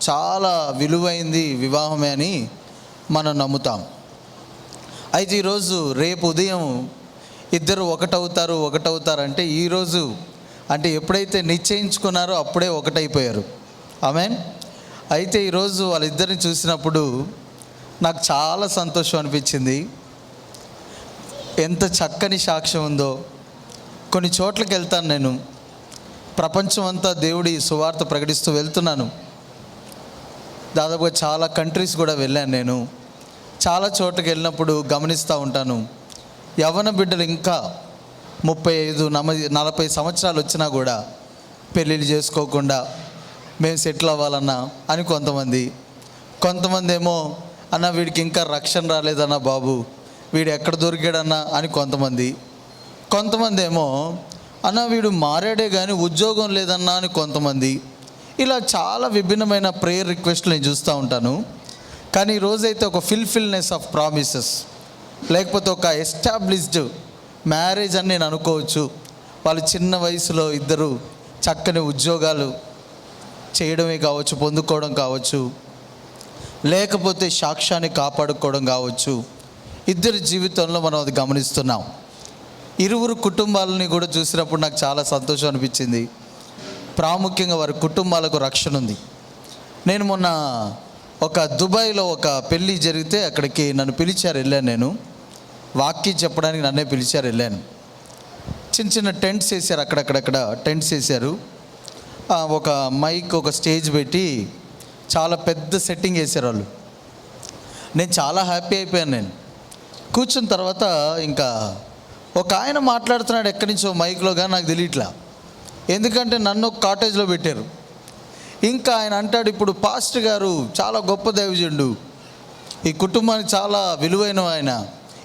చాలా విలువైంది వివాహమే అని మనం నమ్ముతాం. అయితే ఈరోజు రేపు ఉదయం ఇద్దరు ఒకటవుతారంటే ఈరోజు అంటే ఎప్పుడైతే నిశ్చయించుకున్నారో అప్పుడే ఒకటైపోయారు. ఆమేన్. అయితే ఈరోజు వాళ్ళిద్దరిని చూసినప్పుడు నాకు చాలా సంతోషం అనిపించింది. ఎంత చక్కని సాక్ష్యం ఉందో. కొన్ని చోట్లకి వెళ్తాను నేను, ప్రపంచం అంతా దేవుడి సువార్త ప్రకటిస్తూ వెళ్తున్నాను. దాదాపుగా చాలా కంట్రీస్ కూడా వెళ్ళాను. నేను చాలా చోట్లకి వెళ్ళినప్పుడు గమనిస్తూ ఉంటాను, యవ్వన బిడ్డలు ఇంకా 35-40 సంవత్సరాలు వచ్చినా కూడా పెళ్ళిళ్ళు చేసుకోకుండా మేము సెటిల్ అవ్వాలన్నా అని కొంతమంది ఏమో అన్న వీడికి ఇంకా రక్షణ రాలేదన్నా బాబు, వీడు ఎక్కడ దొరికాడన్నా అని కొంతమంది ఏమో అన్న వీడు మారాడే కానీ ఉద్యోగం లేదన్నా అని కొంతమంది. ఇలా చాలా విభిన్నమైన ప్రేయర్ రిక్వెస్ట్లు నేను చూస్తూ ఉంటాను. కానీ ఈరోజైతే ఒక ఫుల్ఫిల్నెస్ ఆఫ్ ప్రామిసెస్, లేకపోతే ఒక ఎస్టాబ్లిష్డ్ మ్యారేజ్ అని నేను అనుకోవచ్చు. వాళ్ళు చిన్న వయసులో ఇద్దరు చక్కని ఉద్యోగాలు చేయడమే కావచ్చు, పొందుకోవడం కావచ్చు, లేకపోతే సాక్ష్యాన్ని కాపాడుకోవడం కావచ్చు. ఇద్దరి జీవితంలో మనం అది గమనిస్తున్నాం. ఇరువురు కుటుంబాలని కూడా చూసినప్పుడు నాకు చాలా సంతోషం అనిపించింది. ప్రాముఖ్యంగా వారి కుటుంబాలకు రక్షణ ఉంది. నేను మొన్న ఒక దుబాయ్లో ఒక పెళ్ళి జరిగితే అక్కడికి నన్ను పిలిచారు, వెళ్ళాను. నేను వాక్యం చెప్పడానికి నన్నే పిలిచారు, వెళ్ళాను. చిన్న టెంట్స్ వేశారు, అక్కడక్కడ టెంట్స్ వేశారు. ఒక మైక్, ఒక స్టేజ్ పెట్టి చాలా పెద్ద సెట్టింగ్ వేశారు వాళ్ళు. నేను చాలా హ్యాపీ అయిపోయాను. నేను కూర్చున్న తర్వాత ఇంకా ఒక ఆయన మాట్లాడుతున్నాడు ఎక్కడి నుంచో మైక్లో, కానీ నాకు తెలియట్లా. ఎందుకంటే నన్ను ఒక కాటేజ్లో పెట్టారు. ఇంకా ఆయన అంటాడు, ఇప్పుడు పాస్టర్ గారు చాలా గొప్ప దైవజనుడు, ఈ కుటుంబానికి చాలా విలువైన ఆయన,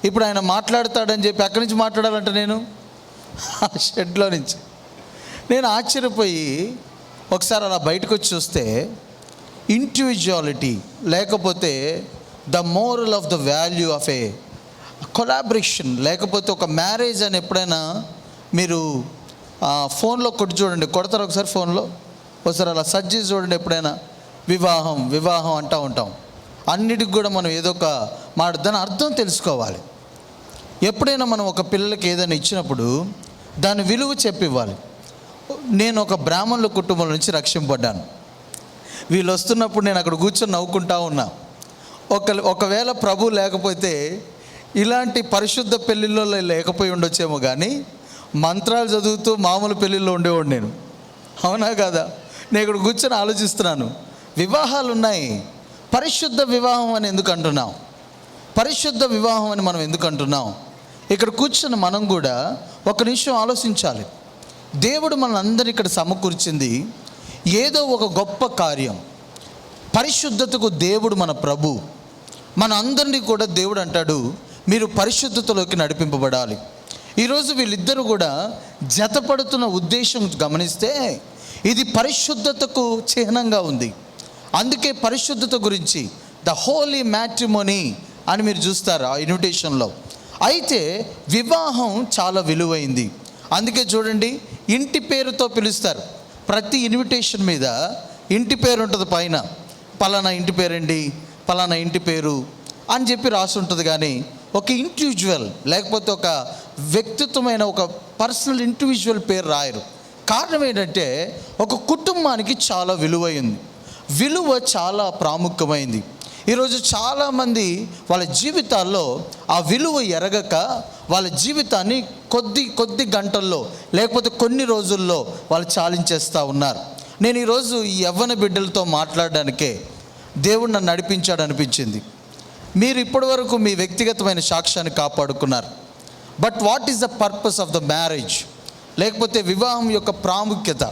ఇప్పుడు ఆయన మాట్లాడతాడని చెప్పి అక్కడి నుంచి మాట్లాడాలంట. నేను ఆ షెడ్లో నుంచి నేను ఆశ్చర్యపోయి ఒకసారి అలా బయటకు వచ్చి చూస్తే ఇండివిజువాలిటీ, లేకపోతే the moral of the value of A collaboration, లేకపోతే ఒక మ్యారేజ్ అని ఎప్పుడైనా మీరు ఫోన్లో కొట్టి చూడండి, కొడతారు ఒకసారి ఫోన్లో, ఒకసారి అలా సెర్చ్ చేసి చూడండి. ఎప్పుడైనా వివాహం అంటూ ఉంటాం. అన్నిటికి కూడా మనం ఏదో ఒక మాట, దాని అర్థం తెలుసుకోవాలి. ఎప్పుడైనా మనం ఒక పిల్లలకి ఏదైనా ఇచ్చినప్పుడు దాని విలువ చెప్పివ్వాలి. నేను ఒక బ్రాహ్మణుల కుటుంబం నుంచి రక్షింపడ్డాను. వీళ్ళు వస్తున్నప్పుడు నేను అక్కడ కూర్చొని నవ్వుకుంటా ఉన్నా. ఒకవేళ ప్రభు లేకపోతే ఇలాంటి పరిశుద్ధ పెళ్ళిళ్ళలో లేకపోయి ఉండొచ్చేమో, కానీ మంత్రాలు చదువుతూ మామూలు పెళ్ళిళ్ళలో ఉండేవాడు నేను. అవునా కదా? నేను ఇక్కడ కూర్చొని ఆలోచిస్తున్నాను, వివాహాలు ఉన్నాయి, పరిశుద్ధ వివాహం అని ఎందుకు అంటున్నాం? పరిశుద్ధ వివాహం అని మనం ఎందుకు అంటున్నాం? ఇక్కడ కూర్చొని మనం కూడా ఒక నిమిషం ఆలోచించాలి. దేవుడు మన అందరినీ ఇక్కడ సమకూర్చింది ఏదో ఒక గొప్ప కార్యం. పరిశుద్ధతకు దేవుడు మన ప్రభు. మన అందరినీ కూడా దేవుడు అంటాడు, మీరు పరిశుద్ధతలోకి నడిపింపబడాలి. ఈరోజు వీళ్ళిద్దరూ కూడా జతపడుతున్న ఉద్దేశం గమనిస్తే ఇది పరిశుద్ధతకు చిహ్నంగా ఉంది. అందుకే పరిశుద్ధత గురించి ద హోలీ మ్యాట్రిమోనీ అని మీరు చూస్తారు ఆ ఇన్విటేషన్లో. అయితే వివాహం చాలా విలువైంది. అందుకే చూడండి, ఇంటి పేరుతో పిలుస్తారు. ప్రతి ఇన్విటేషన్ మీద ఇంటి పేరు ఉంటుంది, పైన పలానా ఇంటి పేరండి, పలానా ఇంటి పేరు అని చెప్పి రాసి ఉంటుంది. కానీ ఒక ఇండివిజువల్, లేకపోతే ఒక వ్యక్తిత్వమైన ఒక పర్సనల్ ఇండివిజువల్ పేరు రాయరు. కారణం ఏంటంటే ఒక కుటుంబానికి చాలా విలువైంది, విలువ చాలా ప్రాముఖ్యమైంది. ఈరోజు చాలామంది వాళ్ళ జీవితాల్లో ఆ విలువ ఎరగక వాళ్ళ జీవితాన్ని కొద్ది గంటల్లో లేకపోతే కొన్ని రోజుల్లో వాళ్ళు చాలించేస్తూ ఉన్నారు. నేను ఈరోజు ఈ యవ్వన బిడ్డలతో మాట్లాడడానికే దేవుడు నన్ను నడిపించాడు అనిపించింది. మీరు ఇప్పటివరకు మీ వ్యక్తిగతమైన సాక్ష్యాన్ని కాపాడుకున్నారు. But what is the purpose of the marriage, లేకపోతే వివాహం యొక్క ప్రాముఖ్యత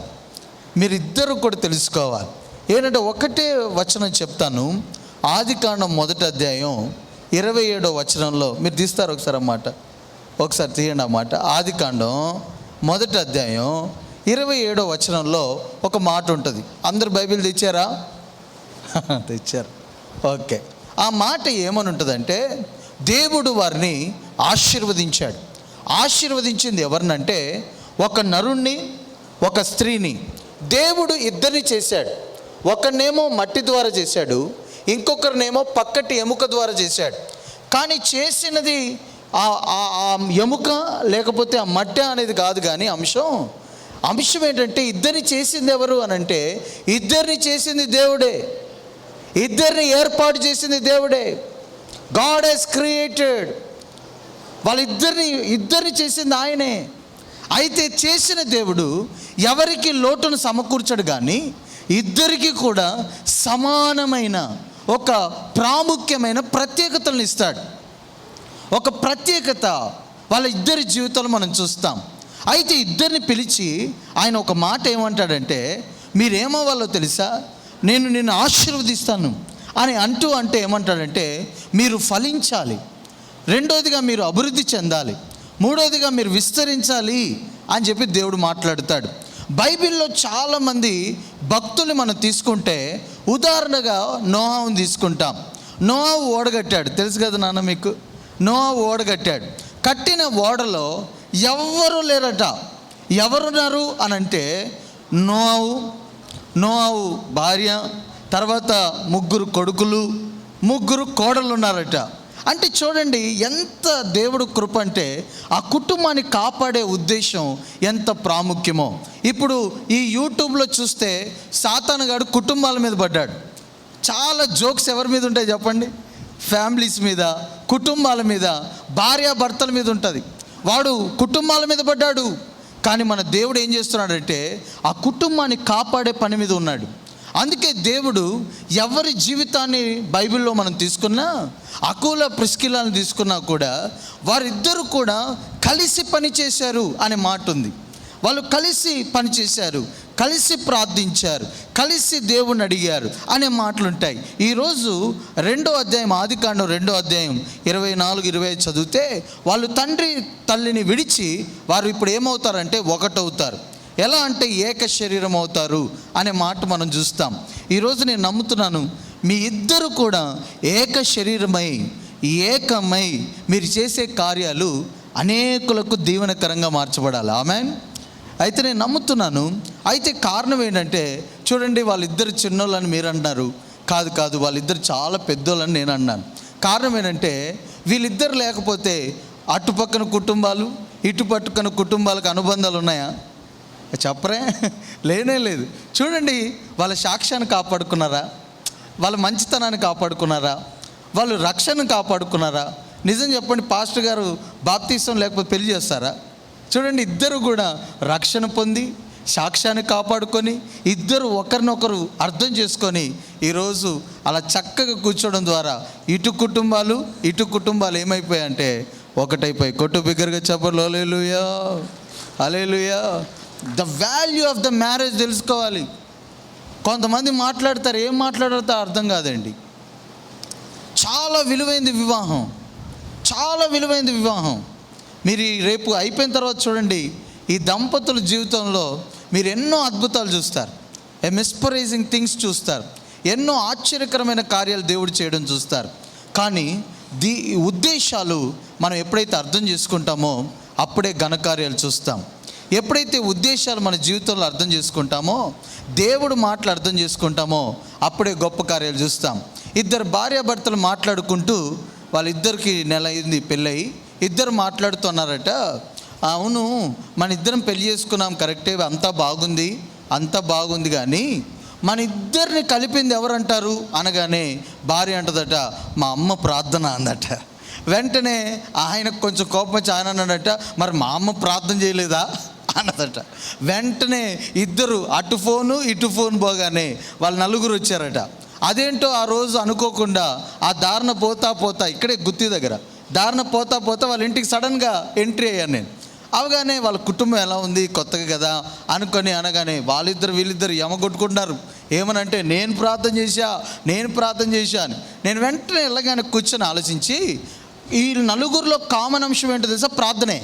మీరిద్దరూ కూడా తెలుసుకోవాలి. ఏంటంటే ఒకటే వచనం చెప్తాను. ఆదికాండం 1వ అధ్యాయం 27వ వచనంలో మీరు తీస్తారు ఒకసారి అన్నమాట, ఒకసారి తీయండి అన్నమాట. ఆదికాండం 1వ అధ్యాయం 27వ వచనంలో ఒక మాట ఉంటుంది. అందరు బైబిల్ తెచ్చారా? తెచ్చారు. ఓకే. ఆ మాట ఏమని ఉంటుందంటే, దేవుడు వారిని ఆశీర్వదించాడు. ఆశీర్వదించింది ఎవరినంటే ఒక నరుణ్ణి, ఒక స్త్రీని. దేవుడు ఇద్దరిని చేశాడు. ఒకరినేమో మట్టి ద్వారా చేశాడు, ఇంకొకరినేమో పక్కటి ఎముక ద్వారా చేశాడు. కానీ చేసినది ఆ ఎముక లేకపోతే ఆ మట్టి అనేది కాదు. కానీ అంశం ఏంటంటే ఇద్దరిని చేసింది ఎవరు అని అంటే, ఇద్దరిని చేసింది దేవుడే. ఇద్దరిని ఏర్పాటు చేసింది దేవుడే. God has created. ఇద్దరిని చేసింది ఆయనే. అయితే చేసిన దేవుడు ఎవరికి లోటును సమకూర్చడు, కానీ ఇద్దరికి కూడా సమానమైన ఒక ప్రాముఖ్యమైన ప్రత్యేకతలను ఇస్తాడు. ఒక ప్రత్యేకత వాళ్ళ ఇద్దరి జీవితంలో మనం చూస్తాం. అయితే ఇద్దరిని పిలిచి ఆయన ఒక మాట ఏమంటాడంటే, మీరేమవ్వాలో తెలుసా, నేను నిన్ను ఆశీర్వదిస్తాను అని అంటే ఏమంటాడంటే, మీరు ఫలించాలి, రెండోదిగా మీరు అభివృద్ధి చెందాలి, మూడోదిగా మీరు విస్తరించాలి అని చెప్పి దేవుడు మాట్లాడతాడు. బైబిల్లో చాలామంది భక్తుల్ని మనం తీసుకుంటే, ఉదాహరణగా నోహావుని తీసుకుంటాం. నోహావు ఓడగట్టాడు, తెలుసు కదా నాన్న మీకు. నోహావు ఓడగట్టాడు. కట్టిన ఓడలో ఎవ్వరూ లేరట. ఎవరున్నారు అని అంటే నోహావు భార్య, తర్వాత 3 కొడుకులు, 3 కోడళ్ళు ఉన్నారట. అంటే చూడండి ఎంత దేవుడు కృప అంటే, ఆ కుటుంబాన్ని కాపాడే ఉద్దేశం ఎంత ప్రాముఖ్యమో. ఇప్పుడు ఈ యూట్యూబ్లో చూస్తే సాతానుగాడు కుటుంబాల మీద పడ్డాడు. చాలా జోక్స్ ఎవరి మీద ఉంటాయి చెప్పండి? ఫ్యామిలీస్ మీద, కుటుంబాల మీద, భార్యాభర్తల మీద ఉంటుంది. వాడు కుటుంబాల మీద పడ్డాడు. కానీ మన దేవుడు ఏం చేస్తున్నాడంటే, ఆ కుటుంబాన్ని కాపాడే పని మీద ఉన్నాడు. అందుకే దేవుడు ఎవరి జీవితాన్ని బైబిల్లో మనం తీసుకున్నా, అకుల ప్రిస్కిలాని తీసుకున్నా కూడా వారిద్దరూ కూడా కలిసి పనిచేశారు అనే మాట ఉంది. వాళ్ళు కలిసి పనిచేశారు, కలిసి ప్రార్థించారు, కలిసి దేవుణ్ణి అడిగారు అనే మాటలు ఉంటాయి. ఈరోజు 2వ అధ్యాయం, ఆదికాండం 2వ అధ్యాయం 24-25 చదివితే, వాళ్ళు తండ్రి తల్లిని విడిచి వారు ఇప్పుడు ఏమవుతారంటే ఒకటవుతారు. ఎలా అంటే ఏక శరీరం అవుతారు అనే మాట మనం చూస్తాం. ఈరోజు నేను నమ్ముతున్నాను, మీ ఇద్దరు కూడా ఏక శరీరమై ఏకమై మీరు చేసే కార్యాలు అనేకులకు దీవెనకరంగా మార్చబడాలి. ఆమేన్. అయితే నేను నమ్ముతున్నాను. అయితే కారణం ఏంటంటే, చూడండి, వాళ్ళిద్దరు చిన్నోళ్ళని మీరు అంటున్నారు. కాదు, వాళ్ళిద్దరు చాలా పెద్దోళ్ళని నేను అన్నాను. కారణం ఏంటంటే, వీళ్ళిద్దరు లేకపోతే అటుపక్కన కుటుంబాలు, ఇటు పట్టుకున్న కుటుంబాలకు అనుబంధాలు ఉన్నాయా? చెప్పరే, లేనే లేదు. చూడండి, వాళ్ళ సాక్ష్యాన్ని కాపాడుకున్నారా? వాళ్ళ మంచితనాన్ని కాపాడుకున్నారా? వాళ్ళు రక్షణను కాపాడుకున్నారా? నిజం చెప్పండి, పాస్టర్ గారు బాప్తీసం లేకపోతే పెళ్లి చేస్తారా? చూడండి, ఇద్దరు కూడా రక్షణ పొంది సాక్ష్యాన్ని కాపాడుకొని, ఇద్దరు ఒకరినొకరు అర్థం చేసుకొని ఈరోజు అలా చక్కగా కూర్చోవడం ద్వారా ఇటు కుటుంబాలు ఏమైపోయాయంటే ఒకటైపోయి. కొట్టు బిగ్గరగా చెప్పరు hallelujah, hallelujah. The value of the marriage తెలుసుకోవాలి. కొంతమంది మాట్లాడతారు, ఏం మాట్లాడతారో అర్థం కాదండి. చాలా విలువైంది వివాహం, చాలా విలువైంది వివాహం. మీరు రేపు అయిపోయిన తర్వాత చూడండి, ఈ దంపతుల జీవితంలో మీరు ఎన్నో అద్భుతాలు చూస్తారు, మెస్పరైజింగ్ థింగ్స్ చూస్తారు, ఎన్నో ఆశ్చర్యకరమైన కార్యాలు దేవుడు చేయడం చూస్తారు. కానీ ఉద్దేశాలు మనం ఎప్పుడైతే అర్థం చేసుకుంటామో అప్పుడే ఘనకార్యాలు చూస్తాం. ఎప్పుడైతే ఉద్దేశాలు మన జీవితంలో అర్థం చేసుకుంటామో, దేవుడు మాటలు అర్థం చేసుకుంటామో అప్పుడే గొప్ప కార్యాలు చూస్తాం. ఇద్దరు భార్యాభర్తలు మాట్లాడుకుంటూ, వాళ్ళిద్దరికి నెల అయింది పెళ్ళయి, ఇద్దరు మాట్లాడుతున్నారట. అవును, మన ఇద్దరం పెళ్లి చేసుకున్నాం కరెక్టే, అంతా బాగుంది కానీ మన ఇద్దరిని కలిపింది ఎవరంటారు అనగానే భార్య అంటదట, మా అమ్మ ప్రార్థన అందట. వెంటనే ఆయనకు కొంచెం కోపం వచ్చి ఆయన అన్నాడట, మరి మా అమ్మ ప్రార్థన చేయలేదా అన్నదట. వెంటనే ఇద్దరు అటు ఫోను ఇటు ఫోన్ పోగానే వాళ్ళు 4 వచ్చారట. అదేంటో ఆ రోజు అనుకోకుండా ఆ దారిన పోతా ఇక్కడే గుత్తి దగ్గర దారిన పోతా వాళ్ళ ఇంటికి సడన్గా ఎంట్రీ అయ్యాను నేను. అవగానే వాళ్ళ కుటుంబం ఎలా ఉంది, కొత్తగా కదా అనగానే వీళ్ళిద్దరు ఎమగొట్టుకుంటున్నారు. ఏమనంటే, నేను ప్రార్థన చేశా అని. నేను వెంటనే వెళ్ళగానే కూర్చొని ఆలోచించి, ఈ 4లో కామన్ అంశం ఏంటో తెలుసా? ప్రార్థనే.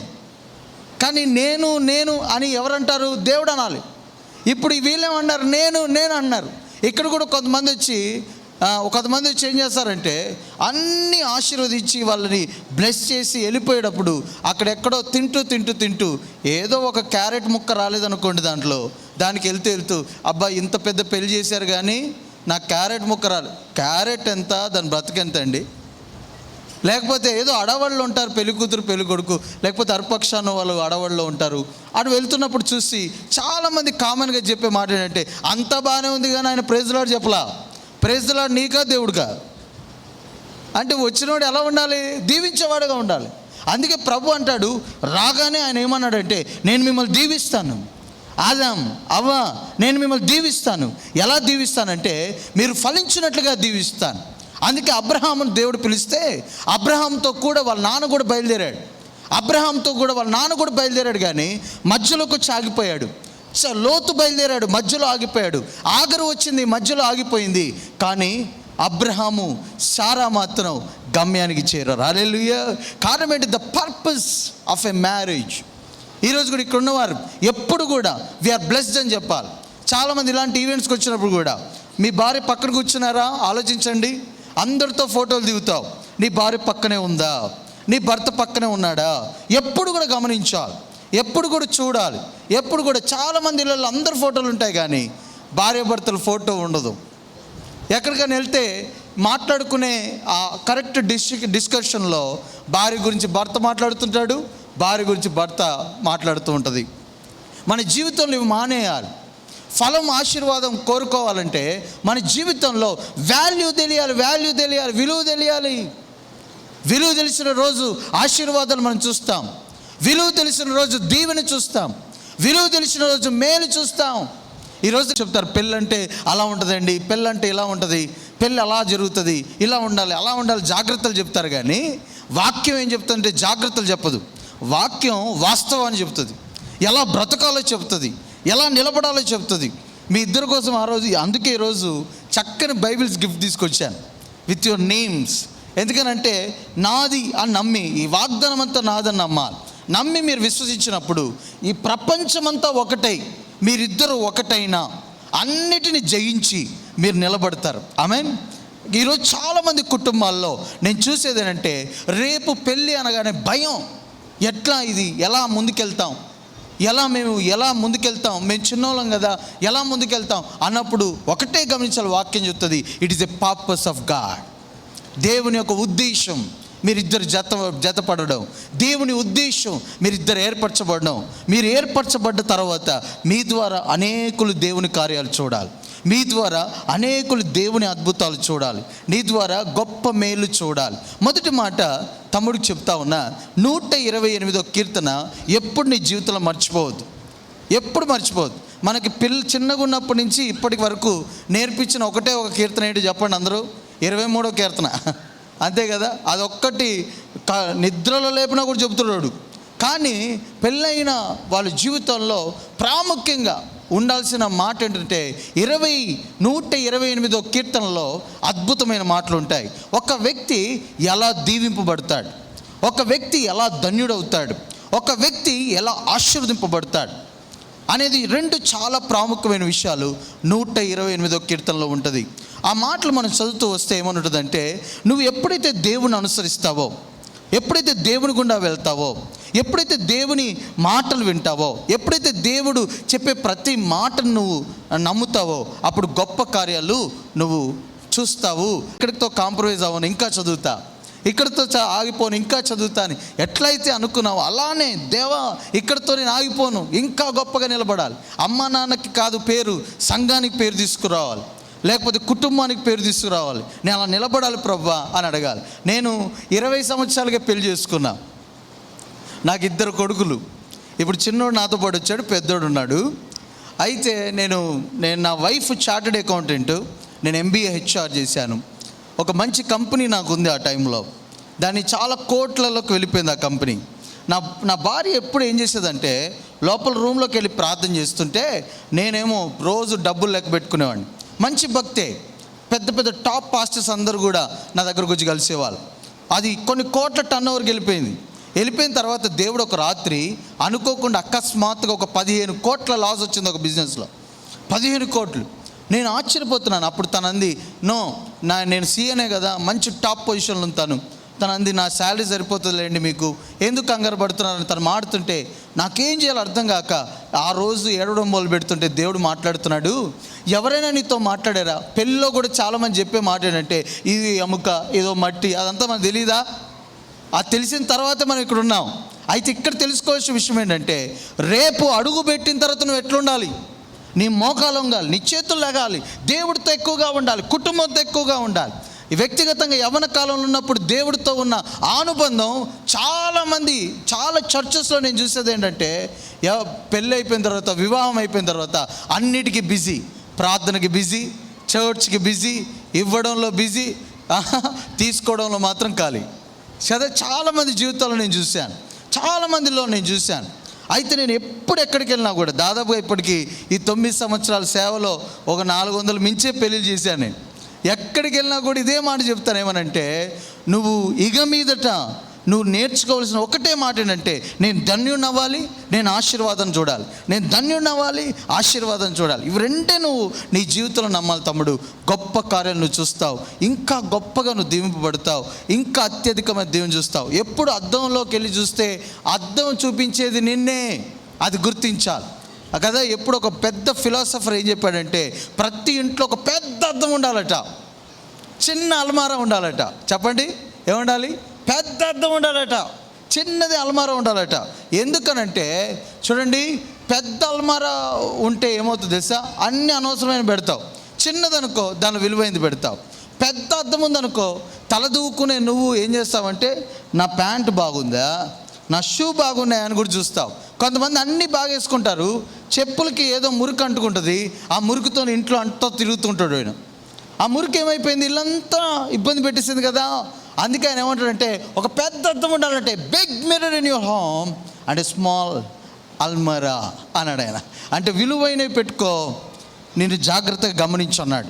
కానీ నేను అని ఎవరంటారు? దేవుడు అనాలి. ఇప్పుడు వీళ్ళేమన్నారు? నేను అన్నారు. ఇక్కడ కూడా కొంతమంది వచ్చి ఏం చేస్తారంటే, అన్నీ ఆశీర్వదించి వాళ్ళని బ్లెస్ చేసి వెళ్ళిపోయేటప్పుడు అక్కడెక్కడో తింటూ ఏదో ఒక క్యారెట్ ముక్క రాలేదనుకోండి, దానికి వెళ్తూ అబ్బా ఇంత పెద్ద పెళ్లి చేశారు కానీ నాకు క్యారెట్ ముక్క రాలేదు. క్యారెట్ ఎంత, దాని బ్రతికెంత అండి? లేకపోతే ఏదో అడవాళ్ళు ఉంటారు, పెళ్లి కూతురు పెళ్లి కొడుకు, లేకపోతే అర్పక్షాన వాళ్ళు అడవాళ్ళలో ఉంటారు. అటు వెళ్తున్నప్పుడు చూసి చాలామంది కామన్గా చెప్పే మాట ఏంటంటే, అంతా బాగానే ఉంది కానీ ఆయన ప్రైజ్ లార్డ్ చెప్పలా. ప్రైజ్ లార్డ్ నీకా దేవుడుగా? అంటే వచ్చినవాడు ఎలా ఉండాలి? దీవించేవాడుగా ఉండాలి. అందుకే ప్రభు అంటాడు, రాగానే ఆయన ఏమన్నాడంటే, నేను మిమ్మల్ని దీవిస్తాను. ఆదాం, అవ్వ, నేను మిమ్మల్ని దీవిస్తాను. ఎలా దీవిస్తానంటే మీరు ఫలించినట్లుగా దీవిస్తాను. అందుకే అబ్రహామును దేవుడు పిలిస్తే అబ్రహాంతో కూడా వాళ్ళ నాన్న కూడా బయలుదేరాడు. కానీ మధ్యలోకి వచ్చి ఆగిపోయాడు. లోతు బయలుదేరాడు, మధ్యలో ఆగిపోయాడు. ఆగరు వచ్చింది, మధ్యలో ఆగిపోయింది. కానీ అబ్రహాము, సారా మాత్రం గమ్యానికి చేరారు. హల్లెలూయా. కారణం ఏంటి? The purpose of a marriage. ఈరోజు కూడా ఇక్కడ ఉన్నవారు ఎప్పుడు కూడా వీఆర్ బ్లెస్డ్ అని చెప్పాలి. చాలామంది ఇలాంటి ఈవెంట్స్కి వచ్చినప్పుడు కూడా మీ భార్య పక్కన కూర్చున్నారా ఆలోచించండి. అందరితో ఫోటోలు దిగుతావు, నీ భార్య పక్కనే ఉందా, నీ భర్త పక్కనే ఉన్నాడా, ఎప్పుడు కూడా గమనించాలి, ఎప్పుడు కూడా చూడాలి. ఎప్పుడు కూడా చాలామంది ఇళ్ళల్లో అందరు ఫోటోలు ఉంటాయి కానీ భార్య భర్తల ఫోటో ఉండదు. ఎక్కడికైనా వెళ్తే మాట్లాడుకునే ఆ కరెక్ట్ డిస్కషన్లో భార్య గురించి భర్త మాట్లాడుతుంటాడు, భార్య గురించి భర్త మాట్లాడుతూ ఉంటుంది. మన జీవితంలో ఇవి మానేయాలి. ఫలం, ఆశీర్వాదం కోరుకోవాలంటే మన జీవితంలో వాల్యూ తెలియాలి, విలువ తెలియాలి. విలువ తెలిసిన రోజు ఆశీర్వాదాలు మనం చూస్తాం, విలువ తెలిసిన రోజు దీవెన చూస్తాం, విలువ తెలిసిన రోజు మేలు చూస్తాం. ఈరోజు చెప్తారు పెళ్ళంటే అలా ఉంటుందండి, పెళ్ళంటే ఇలా ఉంటుంది, పెళ్ళి అలా జరుగుతుంది, ఇలా ఉండాలి, అలా ఉండాలి, జాగ్రత్తలు చెప్తారు. కానీ వాక్యం ఏం చెప్తుందంటే జాగ్రత్తలు చెప్పదు. వాక్యం వాస్తవాన్ని చెప్తుంది, ఎలా బ్రతకాలో చెప్తుంది, ఎలా నిలబడాలో చెప్తుంది. మీ ఇద్దరి కోసం ఆ రోజు, అందుకే ఈరోజు చక్కని బైబిల్స్ గిఫ్ట్ తీసుకొచ్చాను విత్ యువర్ నేమ్స్. ఎందుకనంటే నాది అని నమ్మి, ఈ వాగ్దానం అంతా నాదని నమ్మి మీరు విశ్వసించినప్పుడు ఈ ప్రపంచమంతా ఒకటై, మీరిద్దరూ ఒకటైనా అన్నిటిని జయించి మీరు నిలబడతారు. ఆమేన్. ఈరోజు చాలామంది కుటుంబాల్లో నేను చూసేది ఏంటంటే, రేపు పెళ్ళి అనగానే భయం. ఎట్లా ఇది, ఎలా ముందుకెళ్తాం, ఎలా ముందుకెళ్తాం, మేము చిన్నోళ్ళం కదా, ఎలా ముందుకెళ్తాం అన్నప్పుడు ఒకటే గమనించాలి. వాక్యం చెప్తుంది, it is a purpose of God. దేవుని యొక్క ఉద్దేశం మీరిద్దరు జతపడడం, దేవుని ఉద్దేశం మీరిద్దరు ఏర్పరచబడడం. మీరు ఏర్పరచబడ్డ తర్వాత మీ ద్వారా అనేకులు దేవుని కార్యాలు చూడాలి, మీ ద్వారా అనేకులు దేవుని అద్భుతాలు చూడాలి, నీ ద్వారా గొప్ప మేలు చూడాలి. మొదటి మాట తమ్ముడికి చెప్తా ఉన్నా, 128వ కీర్తన ఎప్పుడు నీ జీవితంలో మర్చిపోవద్దు, ఎప్పుడు మర్చిపోవద్దు. మనకి చిన్నగా ఉన్నప్పటి నుంచి ఇప్పటి వరకు నేర్పించిన ఒకటే ఒక కీర్తన ఏంటి చెప్పండి అందరూ? 23వ కీర్తన, అంతే కదా. అదొక్కటి నిద్రలో లేపినా కూడా చెబుతున్నాడు. కానీ పెళ్ళైన వాళ్ళ జీవితంలో ప్రాముఖ్యంగా ఉండాల్సిన మాట ఏంటంటే 128వ కీర్తనలో అద్భుతమైన మాటలు ఉంటాయి. ఒక వ్యక్తి ఎలా దీవింపబడతాడు, ఒక వ్యక్తి ఎలా ధన్యుడవుతాడు, ఒక వ్యక్తి ఎలా ఆశీర్వదింపబడతాడు అనేది రెండు చాలా ప్రాముఖ్యమైన విషయాలు 128వ కీర్తనలో ఉంటుంది. ఆ మాటలు మనం చదువుతూ వస్తే ఏమనుంటుందంటే, నువ్వు ఎప్పుడైతే దేవుని అనుసరిస్తావో, ఎప్పుడైతే దేవుని గుండా వెళ్తావో, ఎప్పుడైతే దేవుని మాటలు వింటావో, ఎప్పుడైతే దేవుడు చెప్పే ప్రతి మాటను నువ్వు నమ్ముతావో, అప్పుడు గొప్ప కార్యాలు నువ్వు చూస్తావు. ఇక్కడితో కాంప్రమైజ్ అవ్వను, ఇంకా చదువుతా, ఇక్కడితో ఆగిపోను, ఇంకా చదువుతాను ఎట్లయితే అనుకున్నావు అలానే దేవా ఇక్కడితో నేను ఆగిపోను, ఇంకా గొప్పగా నిలబడాలి. అమ్మ నాన్నకి కాదు పేరు, సంఘానికి పేరు తీసుకురావాలి, లేకపోతే కుటుంబానికి పేరు తీసుకురావాలి. నేను అలా నిలబడాలి ప్రభువా అని అడగాలి. నేను 20 సంవత్సరాలుగా పెళ్లి చేసుకున్నా. నాకు 2 కొడుకులు. ఇప్పుడు చిన్నోడు నాతో పాటు వచ్చాడు, పెద్దోడు ఉన్నాడు. అయితే నేను నా వైఫ్ చార్టెడ్ అకౌంటెంట్, నేను MBA HR చేశాను. ఒక మంచి కంపెనీ నాకు ఉంది ఆ టైంలో. దాన్ని చాలా కోట్లలోకి వెళ్ళిపోయింది ఆ కంపెనీ. నా భార్య ఎప్పుడు ఏం చేసేదంటే, లోపల రూమ్లోకి వెళ్ళి ప్రార్థన చేస్తుంటే నేనేమో రోజు డబ్బులు లెక్క పెట్టుకునేవాడిని. మంచి భక్తే, పెద్ద పెద్ద టాప్ పాస్టర్స్ అందరూ కూడా నా దగ్గరకు వచ్చి కలిసేవాళ్ళు. అది కొన్ని కోట్ల టర్న్ ఓవర్కి వెళ్ళిపోయిన తర్వాత దేవుడు ఒక రాత్రి అనుకోకుండా అకస్మాత్తుగా ఒక 15 కోట్ల లాస్ వచ్చింది ఒక బిజినెస్లో. 15 కోట్లు. నేను ఆశ్చర్యపోతున్నాను. అప్పుడు తను అంది, నేను సీఎనే కదా, మంచి టాప్ పొజిషన్లో ఉంటాను. తను అంది, నా శాలరీ సరిపోతుందిలేండి, మీకు ఎందుకు కంగారు పడుతున్నారని తను మాడుతుంటే నాకేం చేయాలో అర్థం కాక ఆ రోజు ఏడవడం మొదలు పెడుతుంటే దేవుడు మాట్లాడుతున్నాడు, ఎవరైనా నీతో మాట్లాడారా? పెళ్ళిలో కూడా చాలామంది చెప్పే మాట ఏంటంటే, ఇది ఎముక, ఏదో మట్టి, అదంతా మనకు తెలీదా? అది తెలిసిన తర్వాత మనం ఇక్కడ ఉన్నాం. అయితే ఇక్కడ తెలుసుకోవాల్సిన విషయం ఏంటంటే, రేపు అడుగు పెట్టిన తర్వాత నువ్వు ఎట్లుండాలి? నీ మోకాలు వంగాలి, నీ చేతులు లగాలి, దేవుడితో ఎక్కువగా ఉండాలి, కుటుంబంతో ఎక్కువగా ఉండాలి. ఈ వ్యక్తిగతంగా యవ్వన కాలంలో ఉన్నప్పుడు దేవుడితో ఉన్న అనుబంధం చాలామంది చాలా చర్చెస్లో నేను చూసేది ఏంటంటే పెళ్ళి అయిపోయిన తర్వాత, వివాహం అయిపోయిన తర్వాత అన్నిటికీ బిజీ, ప్రార్థనకి బిజీ, చర్చ్కి బిజీ, ఇవ్వడంలో బిజీ, తీసుకోవడంలో మాత్రం ఖాళీ. సరే, చాలామంది జీవితాల్లో నేను చూశాను, చాలామందిలో నేను చూశాను. అయితే నేను ఎప్పుడు ఎక్కడికి వెళ్ళినా కూడా దాదాపుగా ఇప్పటికీ ఈ 9 సంవత్సరాల సేవలో ఒక 400 మించే పెళ్ళిళ్ళు చేశాను నేను. ఎక్కడికి వెళ్ళినా కూడా ఇదే మాట చెప్తాను, ఏమనంటే నువ్వు ఇక మీదట నువ్వు నేర్చుకోవాల్సిన ఒకటే మాట ఏంటంటే, నేను ధన్యుడిని అవ్వాలి, నేను ఆశీర్వాదం చూడాలి, నేను ధన్యుడిని అవ్వాలి, ఆశీర్వాదం చూడాలి. ఇవి రెండే నువ్వు నీ జీవితంలో నమ్మాలి తమ్ముడు. గొప్ప కార్యాలు నువ్వు చూస్తావు, ఇంకా గొప్పగా నువ్వు దీవింపబడతావు, ఇంకా అత్యధికమైన దీవెన చూస్తావు. ఎప్పుడు అద్దంలోకి వెళ్ళి చూస్తే అద్దం చూపించేది నిన్నే, అది గుర్తించాలి కదా. ఎప్పుడు ఒక పెద్ద ఫిలాసఫర్ ఏం చెప్పాడంటే, ప్రతి ఇంట్లో ఒక పెద్ద అద్దం ఉండాలట, చిన్న అల్మారా ఉండాలట. చెప్పండి, ఏముండాలి? పెద్ద అద్దం ఉండాలట, చిన్నది అల్మారా ఉండాలట. ఎందుకనంటే చూడండి, పెద్ద అల్మారా ఉంటే ఏమవుతుంది తెలుసా, అన్ని అనవసరమైన పెడతావు. చిన్నదనుకో దాని విలువైంది పెడతావు. పెద్ద అద్దం ఉందనుకో, తల దూకునే నువ్వు ఏం చేస్తావంటే, నా ప్యాంట్ బాగుందా, నా షూ బాగున్నాయి అని కూడా చూస్తావు. కొంతమంది అన్నీ బాగా వేసుకుంటారు, చెప్పులకి ఏదో మురికి అంటుకుంటుంది, ఆ మురికితో ఇంట్లో అంతా తిరుగుతుంటాడు ఆయన. ఆ మురికి ఏమైపోయింది, ఇల్లంతా ఇబ్బంది పెట్టేసింది కదా. అందుకే ఆయన ఏమంటాడంటే, ఒక పెద్ద అద్దం ఉండాలంటే big mirror in your home and small అల్మరా అన్నాడు ఆయన. అంటే విలువైనవి పెట్టుకో, నేను జాగ్రత్తగా గమనించు అన్నాడు.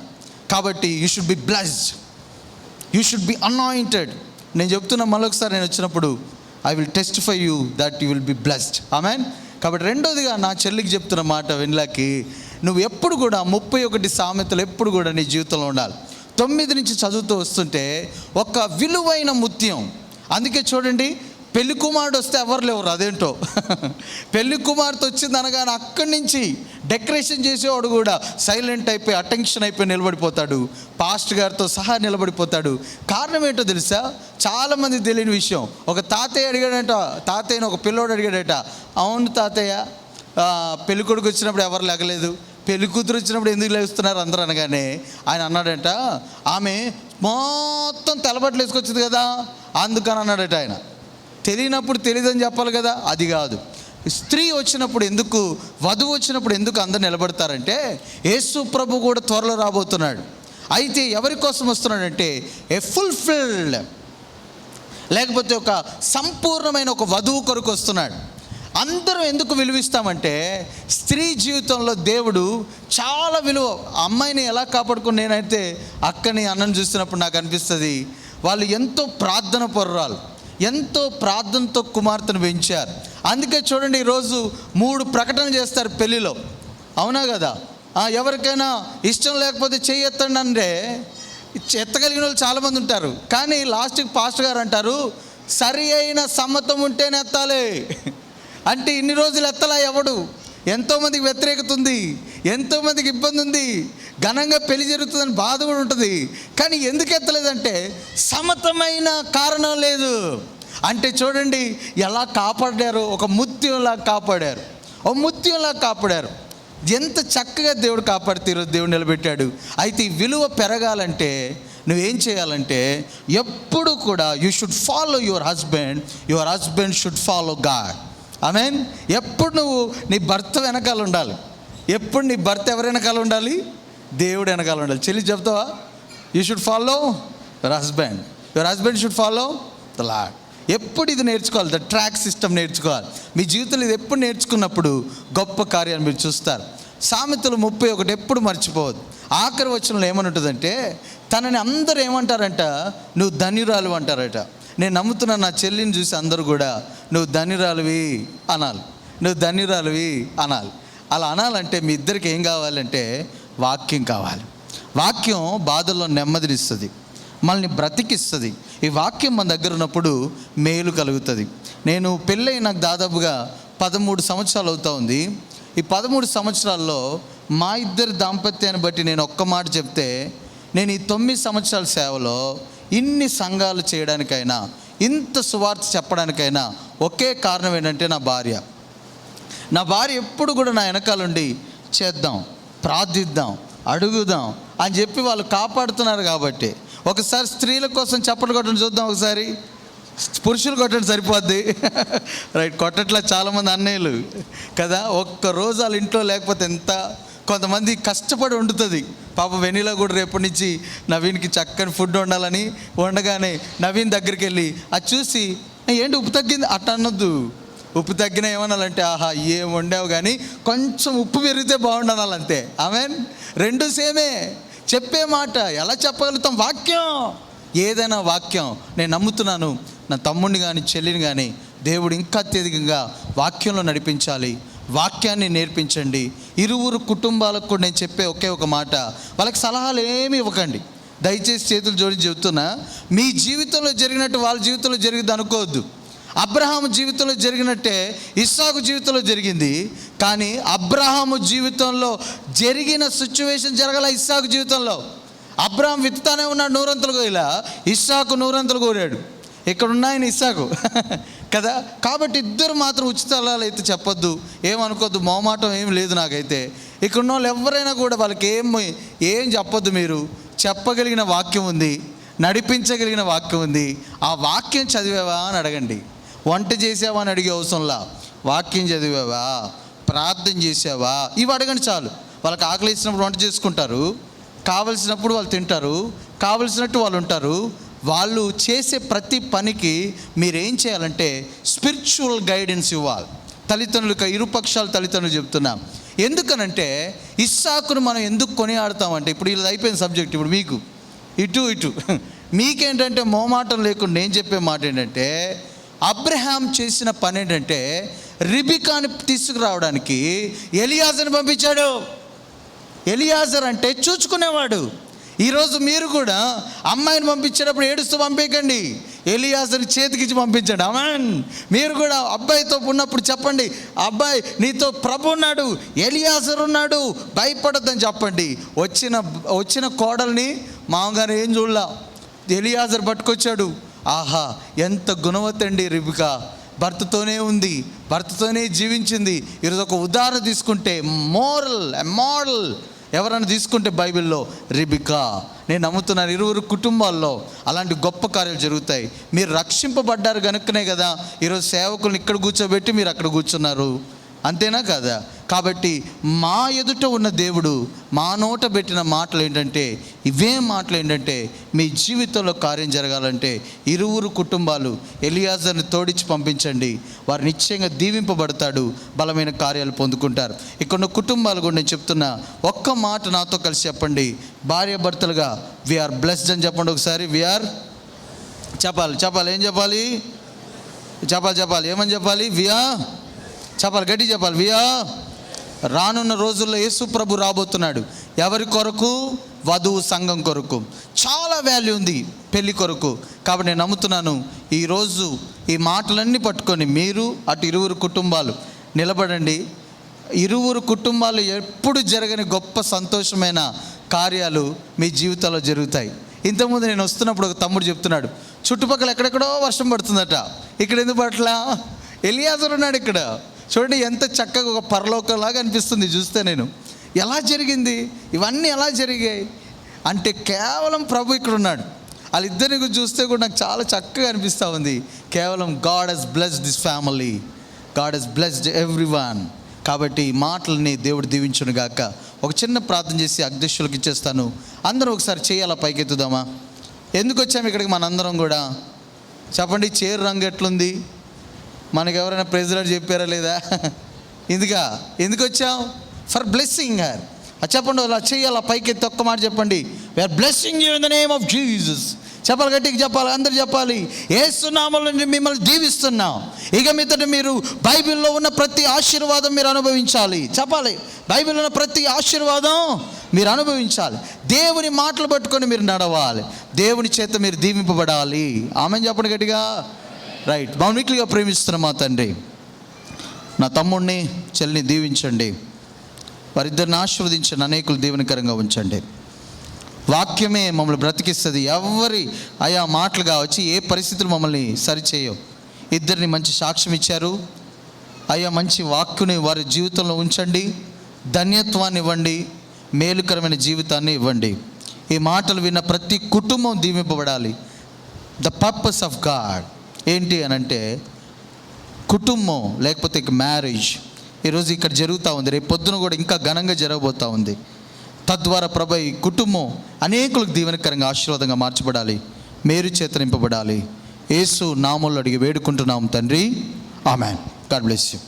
కాబట్టి you should be blessed, you should be anointed. నేను చెప్తున్నా మళ్ళొకసారి, నేను వచ్చినప్పుడు I will testify you that you will be blessed. Amen. కాబట్టి రెండోదిగా నా చెల్లికి చెప్తున్న మాట వెన్లాకి, నువ్వు ఎప్పుడు కూడా 31 సామెతలు ఎప్పుడు కూడా నీ జీవితంలో ఉండాలి. 9 నుంచి చదువుతూ వస్తుంటే ఒక విలువైన ముత్యం. అందుకే చూడండి, పెళ్లి కుమారుడు వస్తే ఎవరు లేవరు, అదేంటో పెళ్లి కుమార్తె వచ్చింది అనగానే అక్కడి నుంచి డెకరేషన్ చేసేవాడు కూడా సైలెంట్ అయిపోయి, అటెన్షన్ అయిపోయి నిలబడిపోతాడు, పాస్టర్ గారితో సహా నిలబడిపోతాడు. కారణం ఏంటో తెలుసా, చాలామంది తెలియని విషయం. ఒక తాతయ్య అడిగాడట, తాతయ్యని ఒక పిల్లోడు అడిగాడట, అవును తాతయ్య, పెళ్లి కొడుకు వచ్చినప్పుడు ఎవరు లేగలేదు, పెళ్లి కూతురు వచ్చినప్పుడు ఎందుకు లేస్తున్నారు అందరూ అనగానే ఆయన అన్నాడంట, ఆమె మొత్తం తెల్లబట్టలు వేసుకొచ్చింది కదా అందుకని అన్నాడట ఆయన. తెలియనప్పుడు తెలియదని చెప్పాలి కదా, అది కాదు. స్త్రీ వచ్చినప్పుడు ఎందుకు, వధువు వచ్చినప్పుడు ఎందుకు అందరు నిలబడతారంటే, యేసు ప్రభు కూడా త్వరలో రాబోతున్నాడు. అయితే ఎవరి కోసం వస్తున్నాడంటే, ఏ ఫుల్ఫిల్డ్, లేకపోతే ఒక సంపూర్ణమైన ఒక వధువు కొరకు వస్తున్నాడు. అందరం ఎందుకు విలువిస్తామంటే, స్త్రీ జీవితంలో దేవుడు చాలా విలువ. అమ్మాయిని ఎలా కాపాడుకుని, నేనైతే అక్కని అన్నను చూస్తున్నప్పుడు నాకు అనిపిస్తుంది, వాళ్ళు ఎంతో ప్రార్థన పరురాలు, ఎంతో ప్రార్థనతో కుమార్తెను పెంచారు. అందుకే చూడండి, ఈరోజు 3 ప్రకటనలు చేస్తారు పెళ్ళిలో, అవునా కదా. ఎవరికైనా ఇష్టం లేకపోతే చెయ్యెత్తండి అంటే ఎత్తగలిగిన వాళ్ళు చాలామంది ఉంటారు. కానీ లాస్ట్కి పాస్టర్ గారు అంటారు, సరి అయిన సమ్మతం ఉంటేనే ఎత్తాలి. అంటే ఇన్ని రోజులు ఎత్తలా ఎవడు, ఎంతోమందికి వ్యతిరేకత ఉంది, ఎంతోమందికి ఇబ్బంది ఉంది, ఘనంగా పెళ్లి జరుగుతుందని బాధ కూడా ఉంటుంది. కానీ ఎందుకు ఎత్తలేదంటే, సమతమైన కారణం లేదు. అంటే చూడండి ఎలా కాపాడారు, ఒక ముత్యంలా కాపాడారు, ఒక ముత్యంలా కాపాడారు. ఎంత చక్కగా దేవుడు కాపాడితే ఈరోజు దేవుడు నిలబెట్టాడు. అయితే ఈ విలువ పెరగాలంటే నువ్వేం చేయాలంటే, ఎప్పుడు కూడా you should follow your husband should follow God. Amen. ఎప్పుడు నువ్వు నీ భర్త వెనకాల ఉండాలి. ఎప్పుడు నీ భర్త ఎవరి వెనకాల ఉండాలి? దేవుడు వెనకాల ఉండాలి. చెల్లి చెప్తావా? You should follow your husband should follow the lord. ఎప్పుడు ఇది నేర్చుకోవాలి, ద ట్రాక్ సిస్టమ్ నేర్చుకోవాలి. మీ జీవితంలో ఇది ఎప్పుడు నేర్చుకున్నప్పుడు గొప్ప కార్యాలు మీరు చూస్తారు. సామెతలు 31 ఎప్పుడు మర్చిపోవద్దు. ఆఖరి వచనంలో ఏమని ఉంటుందంటే, తనని అందరూ ఏమంటారంట, నువ్వు ధన్యురాలు అంటారట. నేను నమ్ముతున్నా, నా చెల్లిని చూసి అందరూ కూడా నువ్వు ధన్యురాలువి అనాలి, నువ్వు ధన్యురాలువి అనాలి. అలా అనాలంటే మీ ఇద్దరికి ఏం కావాలంటే, వాక్యం కావాలి. వాక్యం బాధల్లో నెమ్మదినిస్తుంది, మనల్ని బ్రతికిస్తుంది. ఈ వాక్యం మన దగ్గర ఉన్నప్పుడు మేలు కలుగుతుంది. నేను పెళ్ళై నాకు దాదాపుగా 13 సంవత్సరాలు అవుతా ఉంది. ఈ 13 సంవత్సరాల్లో మా ఇద్దరి దాంపత్యాన్ని బట్టి నేను ఒక్క మాట చెప్తే, నేను ఈ 9 సంవత్సరాల సేవలో ఇన్ని సంఘాలు చేయడానికైనా, ఇంత సువార్త చెప్పడానికైనా ఒకే కారణం ఏంటంటే, నా భార్య ఎప్పుడు కూడా నా వెనకాలండి చేద్దాం, ప్రార్థిద్దాం, అడుగుదాం అని చెప్పి వాళ్ళు కాపాడుతున్నారు. కాబట్టి ఒకసారి స్త్రీల కోసం చప్పట్లు కొట్టడం చూద్దాం. ఒకసారి పురుషులు కొట్టడం సరిపోద్ది. రైట్, కొట్టట్లా చాలామంది అన్నయ్యలు కదా. ఒక్కరోజు వాళ్ళ ఇంట్లో లేకపోతే ఎంత, కొంతమంది కష్టపడి వండుతుంది. పాప వెనీలా కూడా రేపటి నుంచి నవీన్కి చక్కని ఫుడ్ వండాలని వండగానే నవీన్ దగ్గరికి వెళ్ళి అది చూసి ఏంటి ఉప్పు తగ్గింది అట్ట అనొద్దు. ఉప్పు తగ్గినా ఏమనాలంటే ఆహా ఏం వండావు, కానీ కొంచెం ఉప్పు పెరిగితే బాగుండాలంతే. ఆమెన్. రెండు సేమే. చెప్పే మాట ఎలా చెప్పగలుగుతాం? వాక్యం, ఏదైనా వాక్యం. నేను నమ్ముతున్నాను నా తమ్ముడిని కానీ చెల్లిని కానీ దేవుడు ఇంకా అత్యధికంగా వాక్యంలో నడిపించాలి. వాక్యాన్ని నేర్పించండి. ఇరువురు కుటుంబాలకు కూడా నేను చెప్పే ఒకే ఒక మాట, వాళ్ళకి సలహాలు ఏమి ఇవ్వకండి. దయచేసి చేతులు జోడించి చెబుతున్నా, మీ జీవితంలో జరిగినట్టు వాళ్ళ జీవితంలో జరిగింది అనుకోవద్దు. అబ్రహాము జీవితంలో జరిగినట్టే ఇస్సాకు జీవితంలో జరిగింది, కానీ అబ్రహాము జీవితంలో జరిగిన సిచ్యువేషన్ జరగల ఇస్సాకు జీవితంలో. అబ్రహాం విత్తుతానే ఉన్నాడు, నూరంతలు కోయలా. ఇస్సాకు నూరంతలు కోరాడు. ఇక్కడ ఉన్నాయని ఇస్సాకు కదా. కాబట్టి ఇద్దరు మాత్రం ఉచితాలు అయితే చెప్పొద్దు, ఏమనుకోద్దు, మొహమాటం ఏం లేదు నాకైతే. ఇక్కడ ఉన్న వాళ్ళు ఎవరైనా కూడా వాళ్ళకి ఏం చెప్పొద్దు. మీరు చెప్పగలిగిన వాక్యం ఉంది, నడిపించగలిగిన వాక్యం ఉంది. ఆ వాక్యం చదివావా అని అడగండి. వంట చేసావా అని అడిగే అవసరంలా, వాక్యం చదివావా, ప్రార్థన చేసావా, ఇవి అడగండి చాలు. వాళ్ళకి ఆకలి ఇచ్చినప్పుడు వంట చేసుకుంటారు, కావలసినప్పుడు వాళ్ళు తింటారు, కావలసినట్టు వాళ్ళు ఉంటారు. వాళ్ళు చేసే ప్రతి పనికి మీరేం చేయాలంటే స్పిరిచువల్ గైడెన్స్ ఇవ్వాలి. తల్లిదండ్రులకు ఇరుపక్షాల తల్లిదండ్రులు చెప్తున్నాం. ఎందుకనంటే ఇస్సాకును మనం ఎందుకు కొనియాడతామంటే, ఇప్పుడు ఇది అయిపోయిన సబ్జెక్ట్. ఇప్పుడు మీకు ఇటు మీకేంటంటే మోమాటం లేకుండా నేను చెప్పే మాట ఏంటంటే, అబ్రహాం చేసిన పని ఏంటంటే రిబికాని తీసుకురావడానికి ఎలియాజర్ని పంపించాడు. ఎలియాజర్ అంటే చూచుకునేవాడు. ఈరోజు మీరు కూడా అమ్మాయిని పంపించేటప్పుడు ఏడుస్తూ పంపించండి, ఎలియాజర్ చేతికిచ్చి పంపించండి. ఆమేన్. మీరు కూడా అబ్బాయితో ఉన్నప్పుడు చెప్పండి, అబ్బాయి నీతో ప్రభు ఉన్నాడు, ఎలియాజర్ ఉన్నాడు, భయపడద్దని చెప్పండి. వచ్చిన కోడల్ని మామగారు ఏం చూడలా, ఎలియాజర్ పట్టుకొచ్చాడు. ఆహా ఎంత గుణవతి అండి రిబికా, భర్తతోనే ఉంది, భర్తతోనే జీవించింది. ఈరోజు ఒక ఉదాహరణ తీసుకుంటే మోడల్ ఎవరైనా తీసుకుంటే బైబిల్లో రిబికా. నేను నమ్ముతున్నాను ఇరువురు కుటుంబాల్లో అలాంటి గొప్ప కార్యాలు జరుగుతాయి. మీరు రక్షింపబడ్డారు కనుకనే కదా ఈరోజు సేవకులను ఇక్కడ కూర్చోబెట్టి మీరు అక్కడ కూర్చున్నారు, అంతేనా కదా? కాబట్టి మా ఎదుట ఉన్న దేవుడు మా నోట పెట్టిన మాటలు ఏంటంటే, ఇవే మాటలు ఏంటంటే, మీ జీవితంలో కార్యం జరగాలంటే ఇరువురు కుటుంబాలు ఎలియాజర్ని తోడిచి పంపించండి. వారు నిశ్చయంగా దీవింపబడతాడు, బలమైన కార్యాలు పొందుకుంటారు. ఇక్కడ కుటుంబాలు కూడా నేను చెప్తున్నా, ఒక్క మాట నాతో కలిసి చెప్పండి. భార్యాభర్తలుగా వీఆర్ బ్లెస్డ్ అని చెప్పండి ఒకసారి. వీఆర్ చెప్పాలి ఏం చెప్పాలి? చెప్పాలి ఏమని చెప్పాలి? చెప్పాలి గట్టి చెప్పాలి. రానున్న రోజుల్లో యేసు ప్రభు రాబోతున్నాడు. ఎవరి కొరకు? వధువు సంఘం కొరకు. చాలా వాల్యూ ఉంది పెళ్లి కొరకు. కాబట్టి నేను నమ్ముతున్నాను ఈరోజు ఈ మాటలన్నీ పట్టుకొని మీరు అటు ఇరువురు కుటుంబాలు నిలబడండి. ఇరువురు కుటుంబాలు ఎప్పుడు జరగని గొప్ప సంతోషమైన కార్యాలు మీ జీవితాల్లో జరుగుతాయి. ఇంతకుముందు నేను వస్తున్నప్పుడు ఒక తమ్ముడు చెప్తున్నాడు, చుట్టుపక్కల ఎక్కడెక్కడో వర్షం పడుతుందట, ఇక్కడ ఎందుకు పట్లా? ఎలియాజర్ ఉన్నాడు ఇక్కడ. చూడండి ఎంత చక్కగా ఒక పరలోకంలాగా అనిపిస్తుంది చూస్తే. నేను ఎలా జరిగింది, ఇవన్నీ ఎలా జరిగాయి అంటే కేవలం ప్రభు ఇక్కడ ఉన్నాడు. వాళ్ళిద్దరిని చూస్తే కూడా నాకు చాలా చక్కగా అనిపిస్తూ ఉంది. కేవలం God has blessed this family, God has blessed everyone. కాబట్టి ఈ మాటలని దేవుడు దీవించును గాక. ఒక చిన్న ప్రార్థన చేసి అధ్యక్షులకు ఇచ్చేస్తాను. అందరూ ఒకసారి చేయాలా పైకెత్తుదామా? ఎందుకు వచ్చాము ఇక్కడికి మనందరం కూడా? చెప్పండి, చీర రంగు ఎట్లుంది? మనకు ఎవరైనా ప్రెసిడెంట్ చెప్పారా లేదా? ఎందుకు వచ్చాం? For blessing her. చెప్పండి, అలా చేయాలి. పైకి ఎత్తి ఒక్క మాట చెప్పండి, we are blessing you in the name of Jesus. చెప్పాలి, గట్టిగా చెప్పాలి, అందరు చెప్పాలి. యేసు నామములో మిమ్మల్ని దీవిస్తున్నాం. ఇక మీదట మీరు బైబిల్లో ఉన్న ప్రతి ఆశీర్వాదం మీరు అనుభవించాలి. చెప్పాలి, బైబిల్లో ఉన్న ప్రతి ఆశీర్వాదం మీరు అనుభవించాలి. దేవుని మాటలు పట్టుకొని మీరు నడవాలి. దేవుని చేత మీరు దీవింపబడాలి. ఆమెను చెప్పండి గట్టిగా. రైట్. మౌనికలుగా ప్రేమిస్తున్న మా తండ్రి, నా తమ్ముడిని చెల్లిని దీవించండి. వారిద్దరిని ఆశీర్వదించండి, అనేకులు దీవెనకరంగా ఉంచండి. వాక్యమే మమ్మల్ని బ్రతికిస్తుంది. ఎవరి ఆయా మాటలు కావచ్చు, ఏ పరిస్థితులు మమ్మల్ని సరిచేయవు. ఇద్దరిని మంచి సాక్ష్యం ఇచ్చారు. అయ్యా మంచి వాక్యుని వారి జీవితంలో ఉంచండి, ధన్యత్వాన్ని ఇవ్వండి, మేలుకరమైన జీవితాన్ని ఇవ్వండి. ఈ మాటలు విన్న ప్రతి కుటుంబం దీవింపబడాలి. ద పర్పస్ ఆఫ్ గాడ్ ఏంటి అని అంటే కుటుంబం, లేకపోతే మ్యారేజ్ ఈరోజు ఇక్కడ జరుగుతూ ఉంది, రేపు పొద్దున కూడా ఇంకా ఘనంగా జరగబోతూ ఉంది. తద్వారా ప్రభు ఈ కుటుంబం అనేకులకు దీవెనకరంగా ఆశీర్వాదంగా మార్చబడాలి, మేలు చేత నింపబడాలి. యేసు నామములో అడిగి వేడుకుంటున్నాం తండ్రి, amen. God bless you.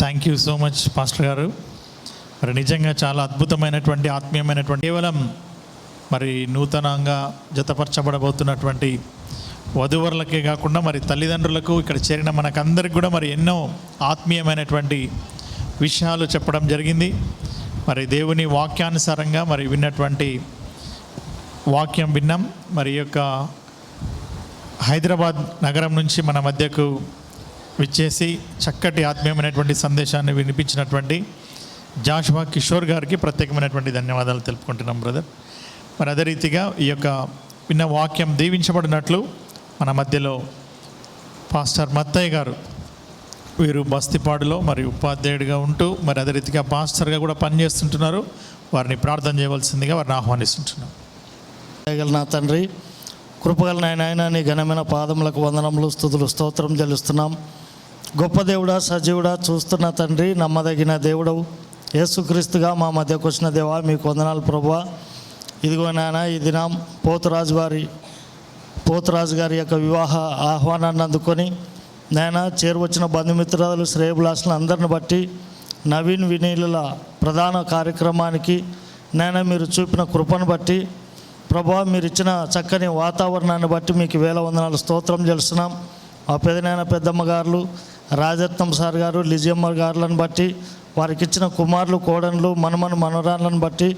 Thank you so much pastor గారు. మరి నిజంగా చాలా అద్భుతమైనటువంటి ఆత్మీయమైనటువంటి కేవలం మరి నూతనంగా జతపరచబడబోతున్నటువంటి వధూవరులకే కాకుండా మరి తల్లిదండ్రులకు ఇక్కడ చేరిన మనకందరికి కూడా మరి ఎన్నో ఆత్మీయమైనటువంటి విషయాలు చెప్పడం జరిగింది. మరి దేవుని వాక్యానుసారంగా మరి విన్నటువంటి వాక్యం విన్నాం. మరి ఈ యొక్క హైదరాబాద్ నగరం నుంచి మన మధ్యకు విచ్చేసి చక్కటి ఆత్మీయమైనటువంటి సందేశాన్ని వినిపించినటువంటి జాషువా కిషోర్ గారికి ప్రత్యేకమైనటువంటి ధన్యవాదాలు తెలుపుకుంటున్నాం బ్రదర్. మరి అదే రీతిగా ఈ యొక్క విన్న వాక్యం దీవించబడినట్లు మన మధ్యలో పాస్టర్ మత్తయ్య గారు, వీరు బస్తిపాడులో మరి ఉపాధ్యాయుడిగా ఉంటూ మరి అదే రీతిగా పాస్టర్గా కూడా పనిచేస్తుంటున్నారు. వారిని ప్రార్థన చేయవలసిందిగా వారిని ఆహ్వానిస్తుంటున్నాం. నా తండ్రి, కృపగల నాయన, నీ ఘనమైన పాదములకు వందనములు, స్తుతులు, స్తోత్రం చెల్లిస్తున్నాం. గొప్ప దేవుడా, సజీవుడా, చూస్తున్న తండ్రి, నమ్మదగిన దేవుడవు, యేసుక్రీస్తుగా మా మధ్యకు వచ్చిన దేవా మీకు వందనాలు ప్రభువా. ఇదిగో నాయన, ఈ దినం పోతురాజు గారి యొక్క వివాహ ఆహ్వానాన్ని అందుకొని నాయన చేరువచ్చిన బంధుమిత్రులు, శ్రేయభిలాషులు అందరిని బట్టి నవీన్ వినీలుల ప్రధాన కార్యక్రమానికి నాయన మీరు చూపిన కృపను బట్టి ప్రభువా, మీరు ఇచ్చిన చక్కని వాతావరణాన్ని బట్టి మీకు వేల వందనాలు స్తోత్రం చేస్తున్నాం. మా పెదనాయన పెద్దమ్మ గారు, రాజరత్నం సార్ గారు, లిజియమ్మ గారులను బట్టి, వారికి ఇచ్చిన కుమారులు, కోడన్లు, మనవరాళ్ళను బట్టి,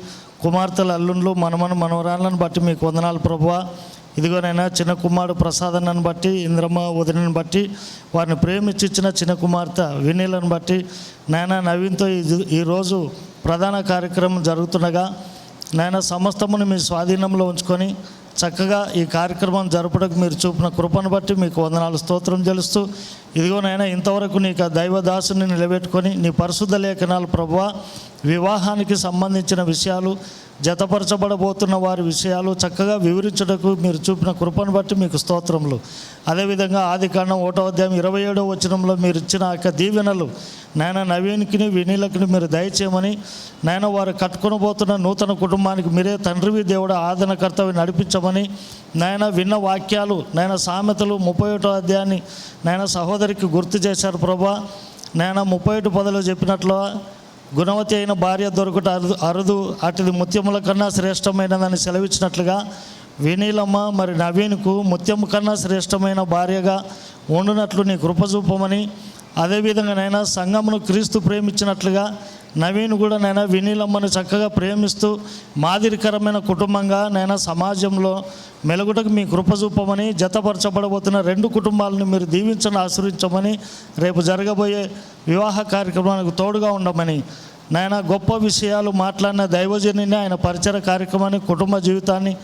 కుమార్తెల అల్లుండ్లు, మనవరాళ్ళను బట్టి మీకు వందనాలు ప్రభువా. ఇదిగోనైనా చిన్న కుమారుడు ప్రసాదన్నను బట్టి, ఇంద్రమ్మ వదినను బట్టి, వారిని ప్రేమించి ఇచ్చిన చిన్న కుమార్తె వినీలను బట్టి నాయన నవీన్తో ఈరోజు ప్రధాన కార్యక్రమం జరుగుతుండగా నాయన సమస్తమును మీ స్వాధీనంలో ఉంచుకొని చక్కగా ఈ కార్యక్రమం జరుపుటకు మీరు చూపిన కృపను బట్టి మీకు వందనాలు స్తోత్రం చెల్లిస్తూ, ఇదిగోనైనా ఇంతవరకు నీకు దైవదాసుని నిలబెట్టుకొని నీ పరిశుద్ధ లేఖనాలు ప్రభువా, వివాహానికి సంబంధించిన విషయాలు, జతపరచబడబోతున్న వారి విషయాలు చక్కగా వివరించుటకు మీరు చూపిన కృపను బట్టి మీకు స్తోత్రములు. అదేవిధంగా ఆదికాండం 1వ అధ్యాయం 27వ వచనంలో మీరు ఇచ్చిన యొక్క దీవెనలు నాయన నవీన్కిని వినీలకిని మీరు దయచేయమని, నాయన వారు కట్టుకొని పోతున్న నూతన కుటుంబానికి మీరే తండ్రివి దేవుడు ఆదరణకర్తవి నడిపించమని నాయన విన్న వాక్యాలు నాయన సామెతలు 31వ అధ్యాయాన్ని నాయన సహోదరికి గుర్తు చేశారు ప్రభా. నాయన 31:10 చెప్పినట్లు గుణవతి అయిన భార్య దొరుకుట అరుదు, అటుది ముత్యముల కన్నా శ్రేష్టమైనదని సెలవిచ్చినట్లుగా వినీలమ్మ మరి నవీన్కు ముత్యము కన్నా శ్రేష్టమైన భార్యగా ఉండునట్లు నీ కృప చూపమని, అదేవిధంగా నైనా సంఘమును క్రీస్తు ప్రేమించినట్లుగా నవీన్ కూడా నైనా వినీలమ్మను చక్కగా ప్రేమిస్తూ మాదిరికరమైన కుటుంబంగా నైనా సమాజంలో మెలుగుటకు మీ కృప చూపమని, జతపరచబడబోతున్న 2 కుటుంబాలను మీరు దీవించని ఆశ్రయించమని, రేపు జరగబోయే వివాహ కార్యక్రమానికి తోడుగా ఉండమని నాయన గొప్ప విషయాలు మాట్లాడిన దైవజనుని, ఆయన పరిచయ కార్యక్రమాన్ని, కుటుంబ జీవితాన్ని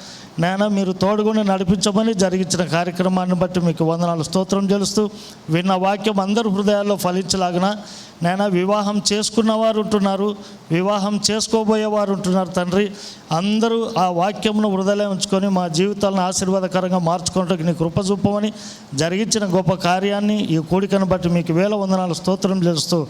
నాయన మీరు తోడుగుని నడిపించమని, జరిగించిన కార్యక్రమాన్ని బట్టి మీకు వందనాలు స్తోత్రం చెల్లిస్తూ, విన్న వాక్యం అందరి హృదయాల్లో ఫలించలాగిన నాయన వివాహం చేసుకున్నవారు ఉంటున్నారు, వివాహం చేసుకోబోయేవారు ఉంటున్నారు తండ్రి. అందరూ ఆ వాక్యమును హృదయంలో ఉంచుకొని మా జీవితాలను ఆశీర్వాదకరంగా మార్చుకోవడానికి నీ కృప చూపమని, జరిగించిన గొప్ప కార్యాన్ని ఈ కూడికను బట్టి మీకు వేల వందనాలు స్తోత్రం చేస్తూ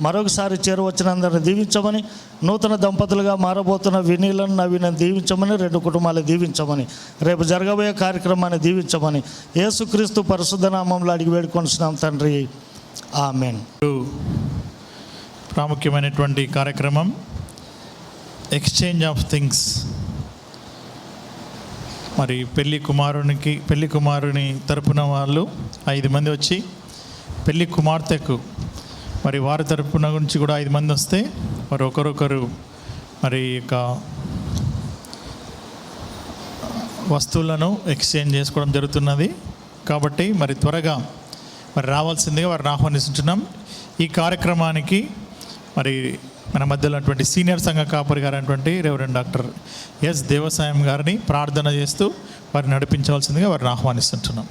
మరొకసారి చేరువచ్చిన అందరిని దీవించమని, నూతన దంపతులుగా మారబోతున్న వినీలను నవీనని దీవించమని, 2 కుటుంబాలు దీవించమని, రేపు జరగబోయే కార్యక్రమాన్ని దీవించమని యేసుక్రీస్తు పరిశుద్ధ నామంలో అడిగి వేడుకొంటున్నాం తండ్రి, ఆమేన్. ప్రాముఖ్యమైనటువంటి కార్యక్రమం ఎక్స్చేంజ్ ఆఫ్ థింగ్స్. మరి పెళ్లి కుమారుని తరపున వాళ్ళు 5 మంది వచ్చి, పెళ్లి కుమార్తెకు మరి వారి తరపున నుంచి కూడా 5 మంది వస్తే మరి ఒకరొకరు మరి యొక్క వస్తువులను ఎక్స్చేంజ్ చేసుకోవడం జరుగుతున్నది. కాబట్టి మరి త్వరగా మరి రావాల్సిందిగా వారిని ఆహ్వానిస్తున్నాం. ఈ కార్యక్రమానికి మరి మన మధ్యలో ఉన్నటువంటి సీనియర్ సంఘ కాపరి గారు అయినటువంటి రెవరెండ్ డాక్టర్ ఎస్ దేవసాయం గారిని ప్రార్థన చేస్తూ వారిని నడిపించవలసిందిగా వారిని ఆహ్వానిస్తుంటున్నాం.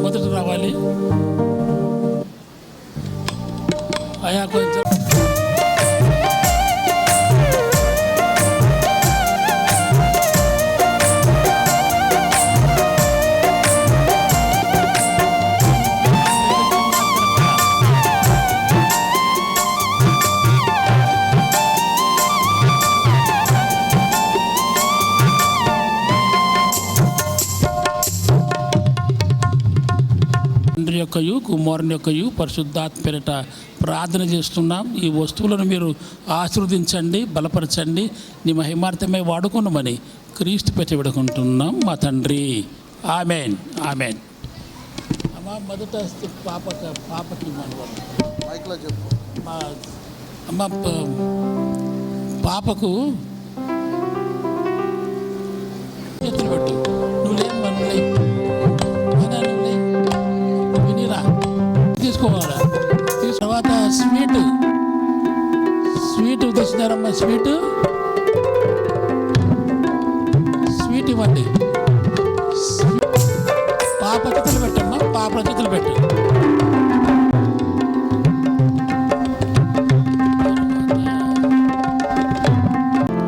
మొదట రావాలి. అయ్యా కొంచెం తండ్రి యొక్కయు కుమారుని యొక్కయు పరిశుద్ధాత్మ పేరిట ప్రార్థన చేస్తున్నాం. ఈ వస్తువులను మీరు ఆశీర్వదించండి, బలపరచండి, నీ మహిమార్థమై వాడుకున్నామని క్రీస్తు పెట్టి విడుకుంటున్నాం మా తండ్రి. Amen amen. అమ్మా మొదట పాపకి అమ్మ పాపకు చేతులు పెట్టు. నువ్వేం తీసుకోవాలా? తర్వాత స్వీట్ తెచ్చినారమ్మా. స్వీట్ ఇవ్వండి. పాప చేతులు పెట్టమ్మా, పాప చేతులు పెట్టు.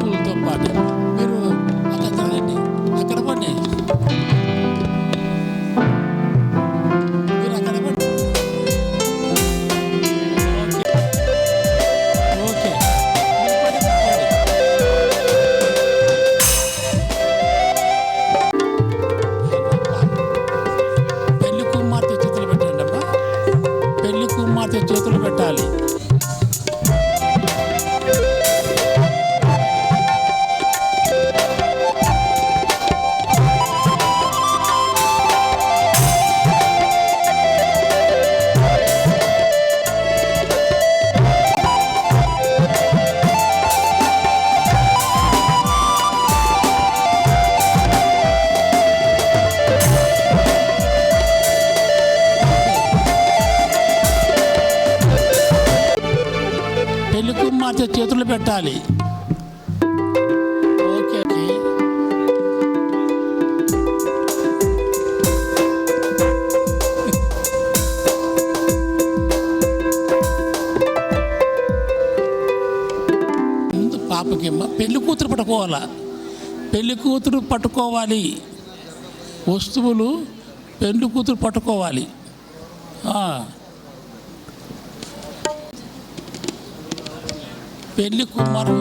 పూలతో పాటు మీరు అక్కడ చదవండి, అక్కడ పండి, మీరు అక్కడ పండి. ఓకే పెళ్లి కుమార్తె చేతులు పెట్టండి అమ్మా. పెళ్లి కుమార్తె చేతులు పెట్టాలి. పెళ్లి కుమార్తె చేతులు పెట్టాలి. Okay okay. ముందు పాపకేమో పెళ్లి కూతురు పట్టుకోవాలా. పెళ్లి కూతురు పట్టుకోవాలి. వస్తువులు పెళ్లి కూతురు పట్టుకోవాలి. పెళ్లి కుమారుడు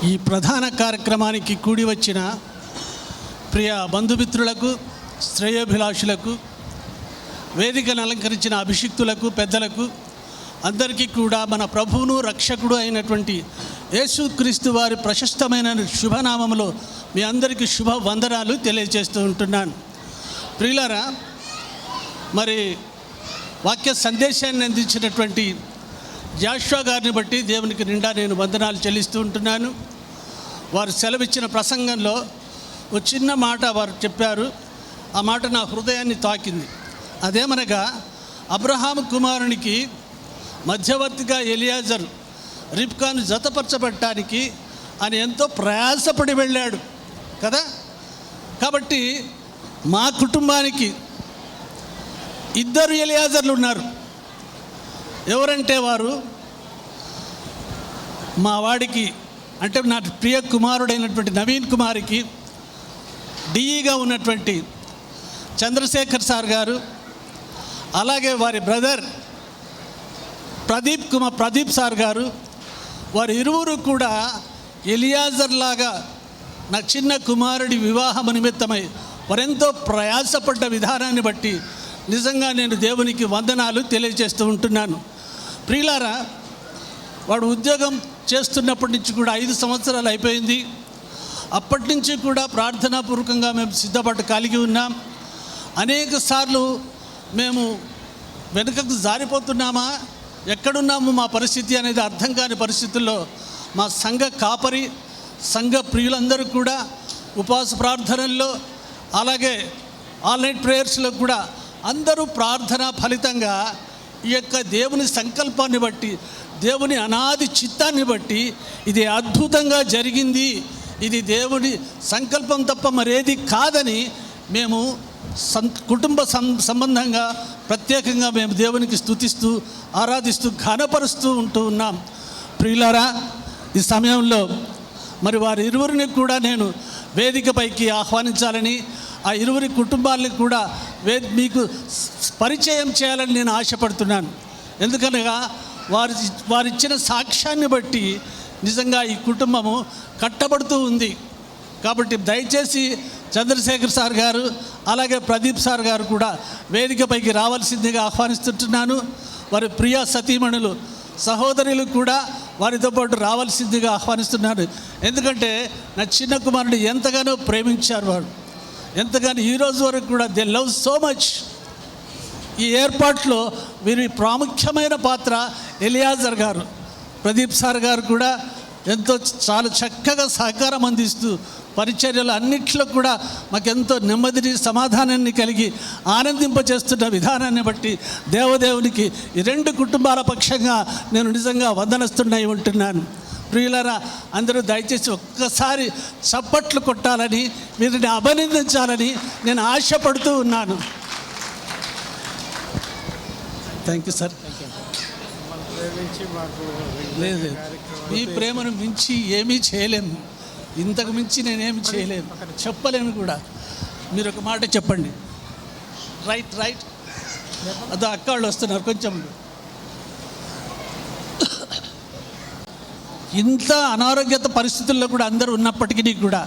ఈ ప్రధాన కార్యక్రమానికి కూడి వచ్చిన ప్రియ బంధుమిత్రులకు, శ్రేయోభిలాషులకు, వేదికను అలంకరించిన అభిషిక్తులకు, పెద్దలకు అందరికీ కూడా మన ప్రభువును రక్షకుడు అయినటువంటి యేసుక్రీస్తు వారి ప్రశస్తమైన శుభనామములో మీ అందరికీ శుభ వందనాలు తెలియజేస్తూ ఉంటున్నాను. ప్రియులారా, మరి వాక్య సందేశాన్ని అందించినటువంటి జాషువా గారిని బట్టి దేవునికి నిండా నేను వందనాలు చెల్లిస్తూ ఉంటున్నాను. వారు సెలవిచ్చిన ప్రసంగంలో ఒక చిన్న మాట వారు చెప్పారు. ఆ మాట నా హృదయాన్ని తాకింది. అదేమనగా, అబ్రహాము కుమారునికి మధ్యవర్తిగా ఎలియాజరు రిబ్కాను జతపరచబట్టడానికి ఆయన ఎంతో ప్రయాసపడి వెళ్ళాడు కదా. కాబట్టి మా కుటుంబానికి 2 ఎలియాజర్లు ఉన్నారు. ఎవరంటే వారు మా వాడికి, అంటే నా ప్రియ కుమారుడైనటువంటి నవీన్ కుమార్కి డిఈగా ఉన్నటువంటి చంద్రశేఖర్ సార్ గారు, అలాగే వారి బ్రదర్ ప్రదీప్ సార్ గారు, వారి ఇరువురు కూడా ఎలియాజర్ లాగా నా చిన్న కుమారుడి వివాహం నిమిత్తమై వారెంతో ప్రయాసపడ్డ విధానాన్ని బట్టి నిజంగా నేను దేవునికి వందనాలు తెలియజేస్తూ ఉంటున్నాను. ప్రియులారా, వాడు ఉద్యోగం చేస్తున్నప్పటి నుంచి కూడా 5 సంవత్సరాలు అయిపోయింది. అప్పటి నుంచి కూడా ప్రార్థనాపూర్వకంగా మేము సిద్ధపడి కలిగి ఉన్నాం. అనేక సార్లు మేము వెనుకకు జారిపోతున్నామా, ఎక్కడున్నాము, మా పరిస్థితి అనేది అర్థం కాని పరిస్థితుల్లో మా సంఘ కాపరి, సంఘ ప్రియులందరూ కూడా ఉపవాస ప్రార్థనల్లో, అలాగే ఆల్ నైట్ ప్రేయర్స్లో కూడా అందరూ ప్రార్థన ఫలితంగా ఈ యొక్క దేవుని సంకల్పాన్ని బట్టి, దేవుని అనాది చిత్తాన్ని బట్టి ఇది అద్భుతంగా జరిగింది, ఇది దేవుని సంకల్పం తప్ప మరేది కాదని మేము కుటుంబ సంబంధంగా ప్రత్యేకంగా మేము దేవునికి స్తుతిస్తూ, ఆరాధిస్తూ, ఘనపరుస్తూ ఉంటూ ఉన్నాం. ప్రియులారా, ఈ సమయంలో మరి వారి ఇరువురిని కూడా నేను వేదికపైకి ఆహ్వానించాలని, ఆ ఇరువురి కుటుంబాలని కూడా మీకు పరిచయం చేయాలని నేను ఆశపడుతున్నాను. ఎందుకనగా వారిచ్చిన సాక్ష్యాన్ని బట్టి నిజంగా ఈ కుటుంబము కట్టబడుతూ ఉంది. కాబట్టి దయచేసి చంద్రశేఖర్ సార్ గారు, అలాగే ప్రదీప్ సార్ గారు కూడా వేదికపైకి రావాల్సిందిగా ఆహ్వానిస్తుంటున్నాను. వారి ప్రియ సతీమణులు, సహోదరులు కూడా వారితో పాటు రావాల్సిందిగా ఆహ్వానిస్తున్నాను. ఎందుకంటే నా చిన్న కుమారుడు ఎంతగానో ప్రేమించారు వారు, ఎంతగానో ఈరోజు వరకు కూడా దే లవ్ సో మచ్. ఈ ఏర్పాట్లో వీరి ప్రాముఖ్యమైన పాత్ర ఎలియాజర్ గారు, ప్రదీప్ సార్ గారు కూడా ఎంతో చాలా చక్కగా సహకారం అందిస్తూ పరిచర్యలు అన్నిట్లో కూడా మాకెంతో నెమ్మదిని, సమాధానాన్ని కలిగి ఆనందింపచేస్తున్న విధానాన్ని బట్టి దేవదేవునికి ఈ 2 కుటుంబాల పక్షంగా నేను నిజంగా వందనస్తున్నాయి ఉంటున్నాను. ప్రియులారా, అందరూ దయచేసి ఒక్కసారి చప్పట్లు కొట్టాలని, వీరిని అభినందించాలని నేను ఆశపడుతూ ఉన్నాను. Thank you sir. లేదు, మీ ప్రేమను మించి ఏమీ చేయలేము, ఇంతకు మించి నేనేమి చేయలేను, చెప్పలేను కూడా. మీరు ఒక మాట చెప్పండి. రైట్ అదో అక్క వాళ్ళు వస్తున్నారు. కొంచెం ఇంత అనారోగ్యత పరిస్థితుల్లో కూడా అందరూ ఉన్నప్పటికీ కూడా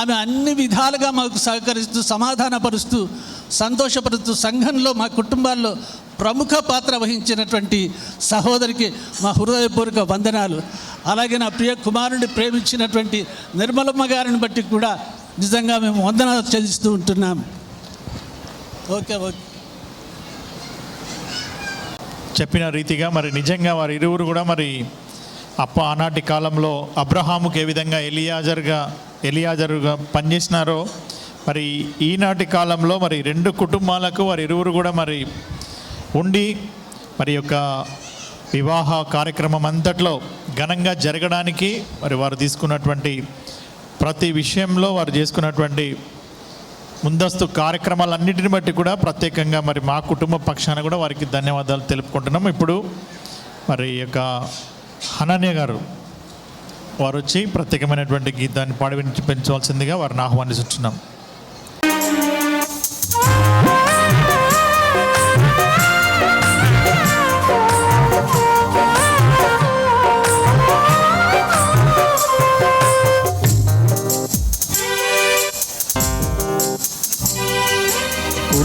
ఆమె అన్ని విధాలుగా మాకు సహకరిస్తూ, సమాధానపరుస్తూ, సంతోషపరుస్తూ, సంఘంలో మా కుటుంబాల్లో ప్రముఖ పాత్ర వహించినటువంటి సహోదరికి మా హృదయపూర్వక వందనాలు. అలాగే నా ప్రియ కుమారుడిని ప్రేమించినటువంటి నిర్మలమ్మ గారిని బట్టి కూడా నిజంగా మేము వందనాలు చెల్లిస్తూ ఉంటున్నాం. ఓకే. చెప్పిన రీతిగా మరి నిజంగా వారి ఇరువురు కూడా మరి ఆనాటి కాలంలో అబ్రహాముకి ఏ విధంగా ఎలియాజరుగా పనిచేసినారో, మరి ఈనాటి కాలంలో మరి 2 కుటుంబాలకు వారి ఇరువురు కూడా మరి ఉండి మరి యొక్క వివాహ కార్యక్రమం అంతట్లో ఘనంగా జరగడానికి మరి వారు తీసుకున్నటువంటి ప్రతి విషయంలో, వారు చేసుకున్నటువంటి ముందస్తు కార్యక్రమాలన్నింటిని బట్టి కూడా ప్రత్యేకంగా మరి మా కుటుంబ పక్షాన కూడా వారికి ధన్యవాదాలు తెలుపుకుంటున్నాం. ఇప్పుడు మరి యొక్క హనన్య గారు వారు వచ్చి ప్రత్యేకమైనటువంటి గీతాన్ని పాడి వినిపించవలసిందిగా వారిని ఆహ్వానిస్తున్నాం.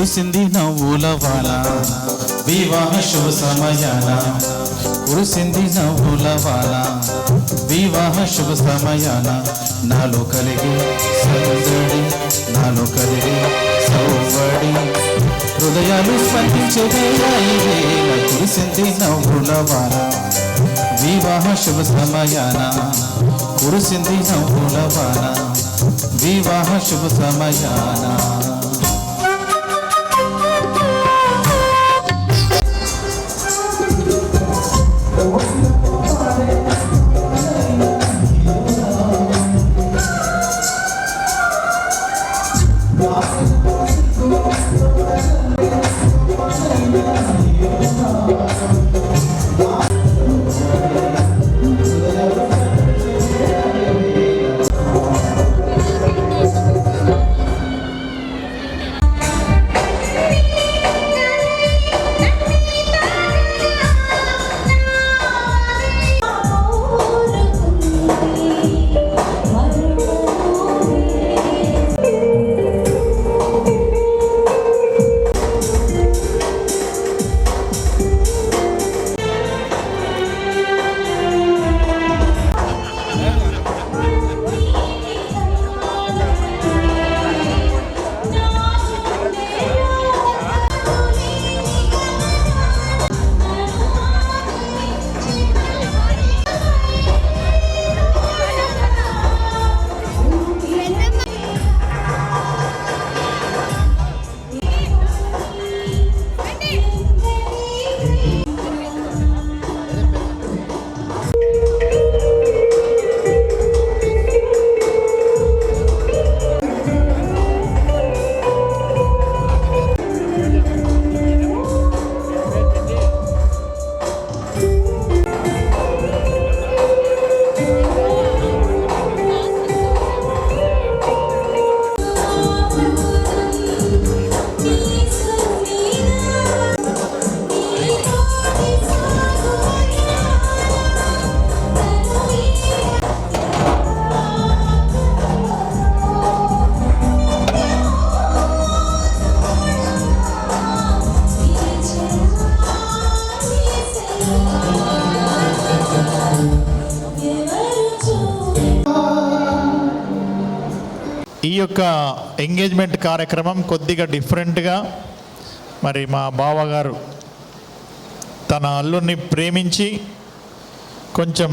కురిసింది నవ్వుల వాన వివాహ శుభ సమయాన కురిసింది నవ్వుల వాన వివాహ శుభ సమయాన నాలో కలిగి సందడి నాలో కలిగి సౌవడి హృదయాలు స్పందించే వేళ ఈ వేళ కురిసింది నవ్వుల వాన వివాహ శుభ సమయాన కురిసింది నవ్వుల వాన వివాహ శుభ సమయాన. ఈ యొక్క ఎంగేజ్మెంట్ కార్యక్రమం కొద్దిగా డిఫరెంట్గా మరి మా బావగారు తన అల్లుడిని ప్రేమించి కొంచెం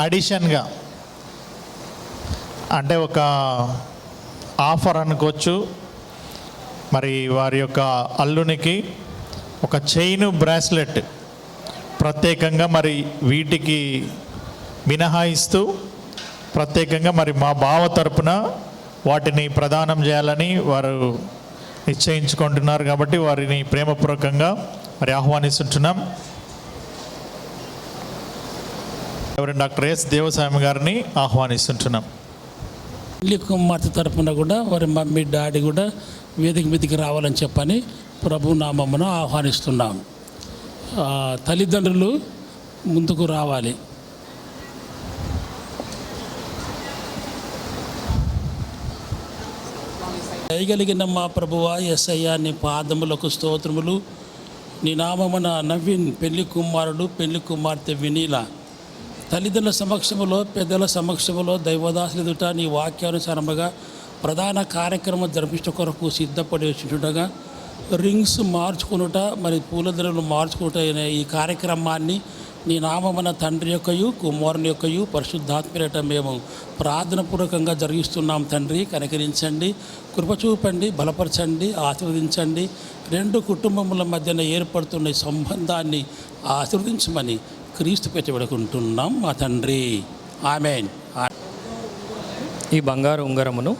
అడిషన్గా అంటే ఒక ఆఫర్ అనుకోవచ్చు. మరి వారి యొక్క అల్లునికి ఒక చైను బ్రాస్లెట్ ప్రత్యేకంగా మరి వీటికి మినహాయిస్తూ ప్రత్యేకంగా మరి మా బావ తరపున వాటిని ప్రదానం చేయాలని వారు నిశ్చయించుకుంటున్నారు. కాబట్టి వారిని ప్రేమపూర్వకంగా మరి ఆహ్వానిస్తుంటున్నాం. ఎవరైనా డాక్టర్ ఎస్ దేవస్వామి గారిని ఆహ్వానిస్తుంటున్నాం. పెళ్లి కుమార్తె తరపున కూడా వారి మమ్మీ డాడీ కూడా వేదిక మీదకి రావాలని చెప్పని ప్రభు నామమున ఆహ్వానిస్తున్నాం. తల్లిదండ్రులు ముందుకు రావాలి. దయగలిగిన మా ప్రభువా యేసయ్యా నీ పాదములకు స్తోత్రములు. నీ నామమున నవీన్ పెళ్లి కుమారుడు పెళ్లి కుమార్తె వినీల తల్లిదండ్రుల సమక్షములో పెద్దల సమక్షములో దైవదాసులెదుట నీ వాక్యానుసారముగా ప్రధాన కార్యక్రమం జరిపించ కొరకు సిద్ధపడి వచ్చినట్టుగా రింగ్స్ మార్చుకునుట మరి పూలదండలు మార్చుకునుట అనే ఈ కార్యక్రమాన్ని నీ నామమున తండ్రి యొక్కయు కుమారుని యొక్కయు పరిశుద్ధాత్మేట మేము ప్రార్థనపూర్వకంగా జరిగిస్తున్నాం. తండ్రి కనికరించండి, కృప చూపండి, బలపరచండి, ఆశీర్వదించండి. రెండు కుటుంబముల మధ్యన ఏర్పడుతున్న సంబంధాన్ని ఆశీర్వదించమని క్రీస్తు పెట్టబడుకుంటున్నాం మా తండ్రి. ఆమేన్. ఈ బంగారు ఉంగరమును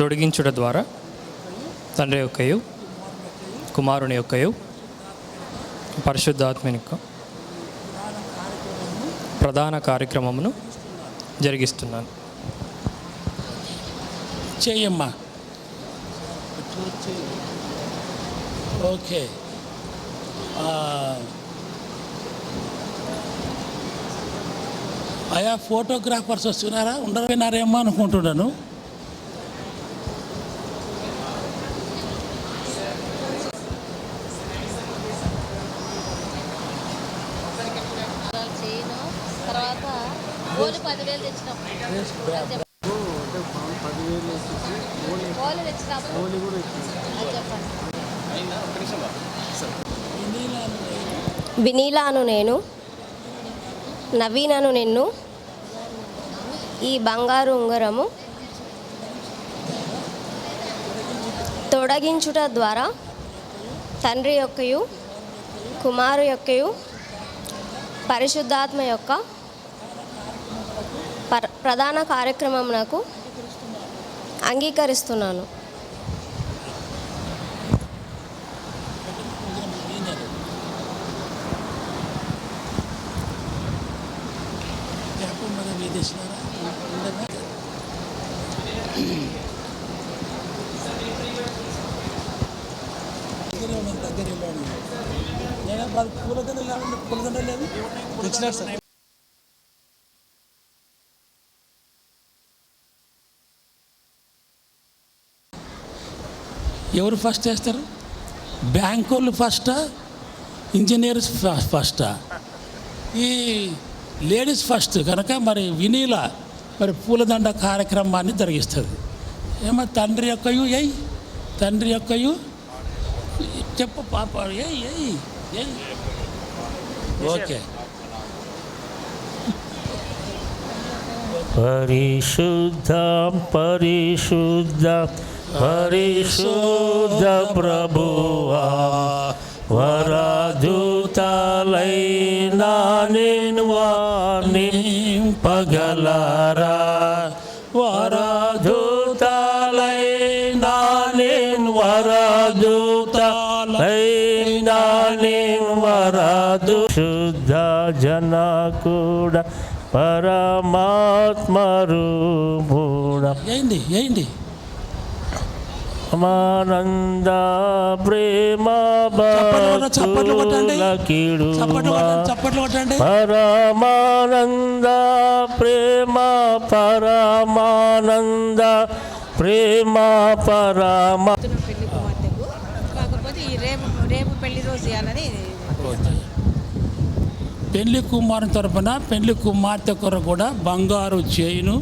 తొడిగించుట ద్వారా తండ్రి యొక్కయు కుమారుని యొక్కయు పరిశుద్ధాత్మ యొక్క ప్రధాన కార్యక్రమమును జరిగిస్తున్నాను. చేయమ్మా. ఓకే. అయా ఫోటోగ్రాఫర్స్ వస్తున్నారా ఉండరేమో అనుకుంటున్నాను. తర్వాత 10,000 తెచ్చినాం. వినీలాను నేను, నవీనను నిన్ను, ఈ బంగారు ఉంగరము తొడగించుట ద్వారా తండ్రి యొక్కయు కుమారు యొక్కయు పరిశుద్ధాత్మ యొక్క ప్రధాన కార్యక్రమమునకు అంగీకరిస్తున్నాను. ఎవరు ఫస్ట్ చేస్తారు? బ్యాంకు వాళ్ళు ఫస్టా, ఇంజనీర్స్ ఫస్టా? ఈ లేడీస్ ఫస్ట్ కనుక మరి వినీల మరి పూలదండ కార్యక్రమాన్ని జరిగిస్తుంది. ఏమో తండ్రి యొక్కయు తండ్రి యొక్కయు చెప్పు పాప ఓకే. పరిశుద్ధ పరిశుద్ధ పరిశుద్ధ ప్రభువా, వరదూతలైనా నింపగలరా, వరదూతలైనా వరదు శుద్ధ జనకుడ పరమాత్మ రూపుడ ఏంటి మానంద ప్రేమ భక్తులకిడు పరమానంద ప్రేమ పరమానంద ప్రేమ పరమ. కాకపోతే ఈ రేపు పెళ్లి రోజు ఇవ్వాలని పెళ్లి కుమారుని తరపున పెళ్లి కుమార్తె కొరకు కూడా బంగారు చైను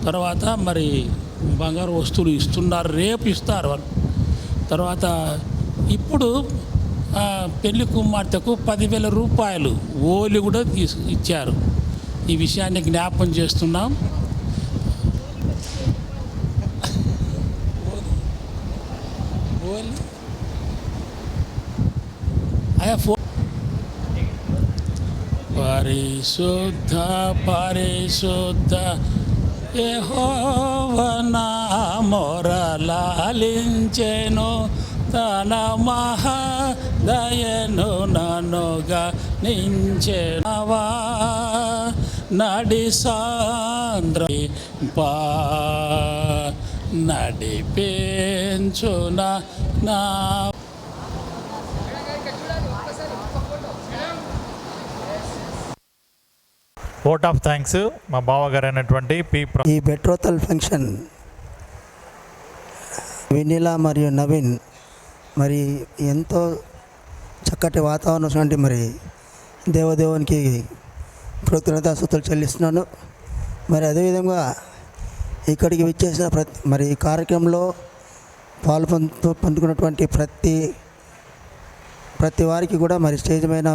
తర్వాత మరి బంగారు వస్తువులు ఇస్తున్నారు. రేపు ఇస్తారు వాళ్ళు. తర్వాత ఇప్పుడు పెళ్లి కుమార్తెకు 10,000 రూపాయలు ఓలి కూడా ఇచ్చారు. ఈ విషయాన్ని జ్ఞాపం చేస్తున్నాం. పరిశుద్ధ పరిశుద్ధ యెహోవా నా మొరలాలించెను, తన మహాదయను నన్నుగా నించెనవా, నడి సాంద్ర నడిపించున నా. ఓట్ ఆఫ్ థ్యాంక్స్ మా బావగారు అయినటువంటి ఈ బెట్రోతల్ ఫంక్షన్ వినీలా మరియు నవీన్ మరి ఎంతో చక్కటి వాతావరణం మరి దేవదేవునికి కృతజ్ఞతాస్తుతులు చెల్లిస్తున్నాను. మరి అదేవిధంగా ఇక్కడికి విచ్చేసిన మరి ఈ కార్యక్రమంలో పంచుకున్నటువంటి ప్రతి వారికి కూడా మరి స్టేజ్ పైన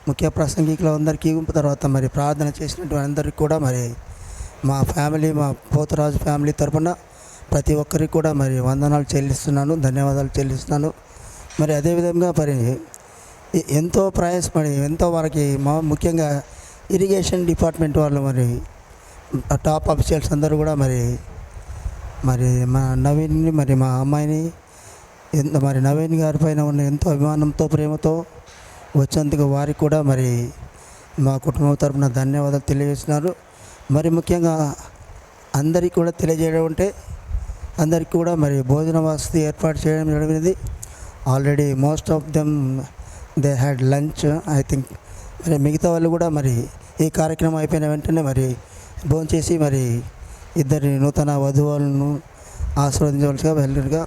ముఖ్య ప్రసంగికులు అందరికీ, తర్వాత మరి ప్రార్థన చేసినటువంటి అందరికీ కూడా మరి మా ఫ్యామిలీ, మా పోతురాజు ఫ్యామిలీ తరఫున ప్రతి ఒక్కరికి కూడా మరి వందనాలు చెల్లిస్తున్నాను, ధన్యవాదాలు చెల్లిస్తున్నాను. మరి అదేవిధంగా మరి ఎంతో ప్రయాసపడి ఎంతో వారికి ముఖ్యంగా ఇరిగేషన్ డిపార్ట్మెంట్ వాళ్ళు మరి టాప్ అఫీషియల్స్ అందరూ కూడా మరి మా నవీన్ని మరి మా అమ్మాయిని మరి నవీన్ గారి పైన ఉన్న ఎంతో అభిమానంతో ప్రేమతో వచ్చేందుకు వారికి కూడా మరి మా కుటుంబం తరపున ధన్యవాదాలు తెలియజేస్తున్నారు. మరి ముఖ్యంగా అందరికీ కూడా తెలియజేయడం అంటే అందరికీ కూడా మరి భోజన వసతి ఏర్పాటు చేయడం జరిగినది. Already most of them they had lunch I think. మరి మిగతా వాళ్ళు కూడా మరి ఈ కార్యక్రమం అయిపోయిన వెంటనే మరి భోంచేసి మరి ఇద్దరి నూతన వధువులను ఆశీర్వదించవలసిగా వెళ్ళుగా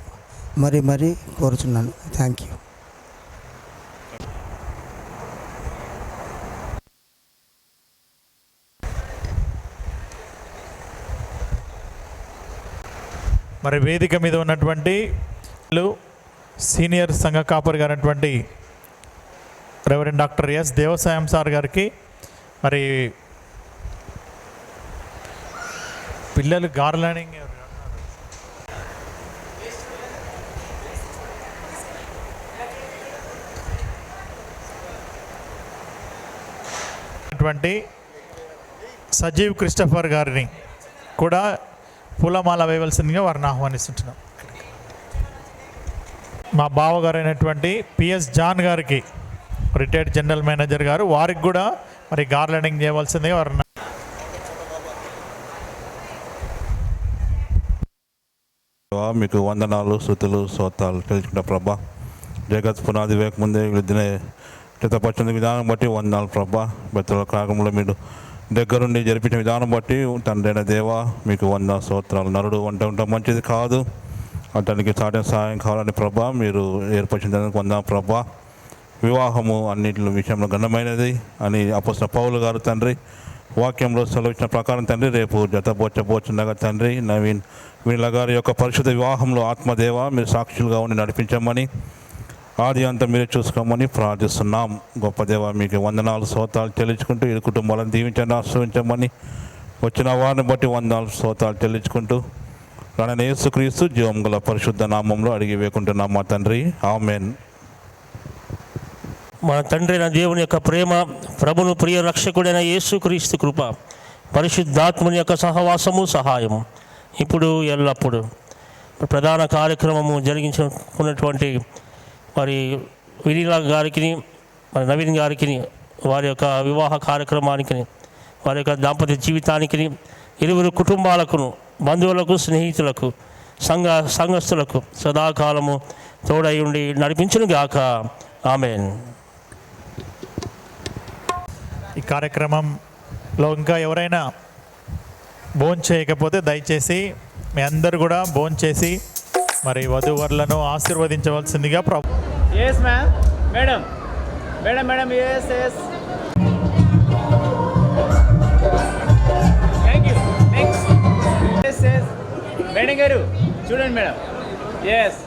మరీ కోరుచున్నాను. Thank you. మరి వేదిక మీద ఉన్నటువంటి సీనియర్ సంఘ కాపరి గారైనటువంటి reverend doctor S Devasahayam sir గారికి మరి పిల్లలు గార్లాండింగ్ సజీవ్ క్రిస్టఫర్ గారిని కూడా పూలమాల వేయవలసిందిగా వారిని ఆహ్వానిస్తుంటున్నాం. మా బావగారైనటువంటి పిఎస్ జాన్ గారికి రిటైర్డ్ జనరల్ మేనేజర్ గారు, వారికి కూడా మరి గార్లాండింగ్ చేయవలసిందిగా వారిని మీకు వందనాలు, స్తుతులు, స్తోత్రాలు తెలుసుకుంటా ప్రభా. జగత్ పునాది వేక ముందే చిత్తపరిచిన విధానం బట్టి వందనాలు ప్రభా. బెత్తల కాకంలో మీరు దగ్గరుండి జరిపించిన విధానం బట్టి తండ్రైన దేవా మీకు వంద స్తోత్రాలు. నరుడు వంట మంచిది కాదు, అతనికి సాటిన సహాయం కావాలని ప్రభా మీరు ఏర్పరిచినందుకు వందనాలు ప్రభా. వివాహము అన్నింటి విషయంలో ఘనమైనది అని అపోస్తలుడైన పౌలు గారు తండ్రి వాక్యంలో సెలవిచ్చిన ప్రకారం తండ్రి రేపు జతబోచబోచుండగా తండ్రి నవీన్ వీళ్ళ గారి యొక్క పరిశుద్ధ వివాహంలో ఆత్మదేవ మీరు సాక్షులుగా ఉండి నడిపించమని, ఆది అంతా మీరే చూసుకోమని ప్రార్థిస్తున్నాం. గొప్ప దేవ మీకు వందనాలు స్తోత్రాలు చెల్లించుకుంటూ ఈ కుటుంబాలను దీవించండి, ఆశ్రయించమని వచ్చిన వారిని బట్టి వందనాలు స్తోత్రాలు చెల్లించుకుంటూ రానైన యేసుక్రీస్తు జీవం గల పరిశుద్ధ నామంలో అడిగి వేకుంటున్నాం మా తండ్రి, ఆమేన్. మన తండ్రి అయిన దేవుని యొక్క ప్రేమ, ప్రభును ప్రియ రక్షకుడైన యేసుక్రీస్తు కృప, పరిశుద్ధాత్ముని యొక్క సహవాసము సహాయము ఇప్పుడు ఎల్లప్పుడు. ప్రధాన కార్యక్రమము జరిగించుకున్నటువంటి మరి వినీలా గారికి మరి నవీన్ గారికి వారి యొక్క వివాహ కార్యక్రమానికి వారి యొక్క దాంపత్య జీవితానికి ఇరువురు కుటుంబాలకు, బంధువులకు, స్నేహితులకు, సంఘస్థులకు సదాకాలము తోడై ఉండి నడిపించును గాక. ఆమేన్. ఈ కార్యక్రమంలో ఇంకా ఎవరైనా భోజనం చేయకపోతే దయచేసి మీ అందరు కూడా భోజనం చేసి మరి వధూవరులను ఆశీర్వదించవలసిందిగా yes ma'am. Madam madam madam yes yes thank you. Next yes yes madam గారు చూడండి madam. Yes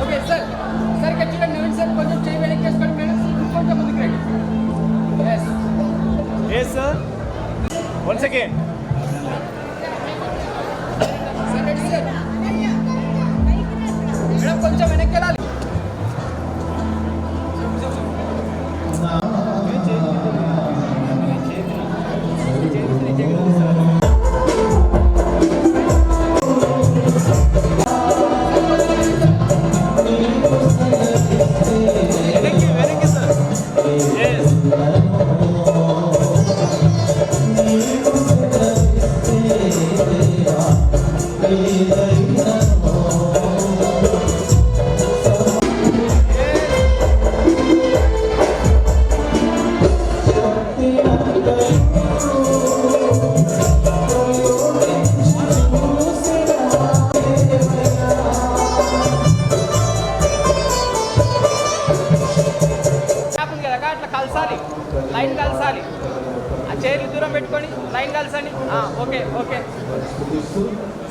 okay sir. Sir ఖచ్చితంగా నవీన్ సార్ కొంచెం చేయి వెనక్కి వేసుకోండి మేడం, కొంచెం ముందుకు రండి. Yes yes sir. Once again sir ready sir. Madam కొంచెం వెనక్కి వెళ్ళాలి. వెనక్కి సార్. ఎస్ కలిసాలి, లైన్ కలిసాలి. ఆ చైర్లు దూరం పెట్టుకొని లైన్ కలిసండి. Okay okay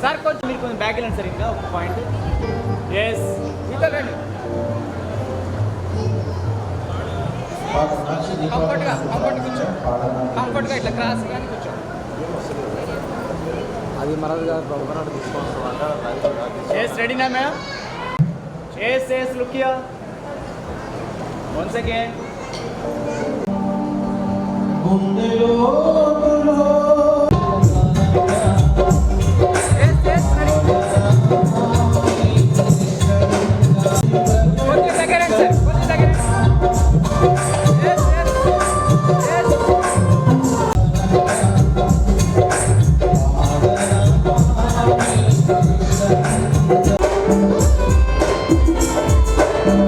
sir. కొంచెం మీరు కొంచెం బ్యాక్ వెళ్ళండి సార్. ఇంకా ఒక పాయింట్. ఎస్ ఇతరండి. కంఫర్ట్గా కూర్చో, కంఫర్ట్గా ఇట్లా క్రాస్ కానీ కూర్చో. అది మరది గారు తీసుకోవాలి. ఎస్ రెడీనా ma'am? Yes yes look here once again. కొద్దిగా దగ్గరండి సార్, కొద్దిగా దగ్గరండి.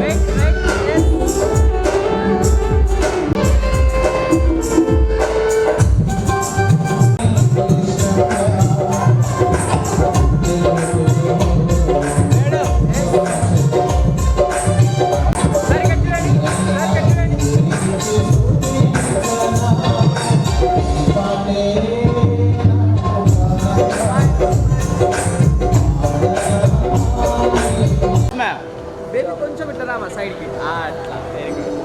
Right, right, yes. అమ్మా సైడ్కి అట్లా వెరీ గుడ్.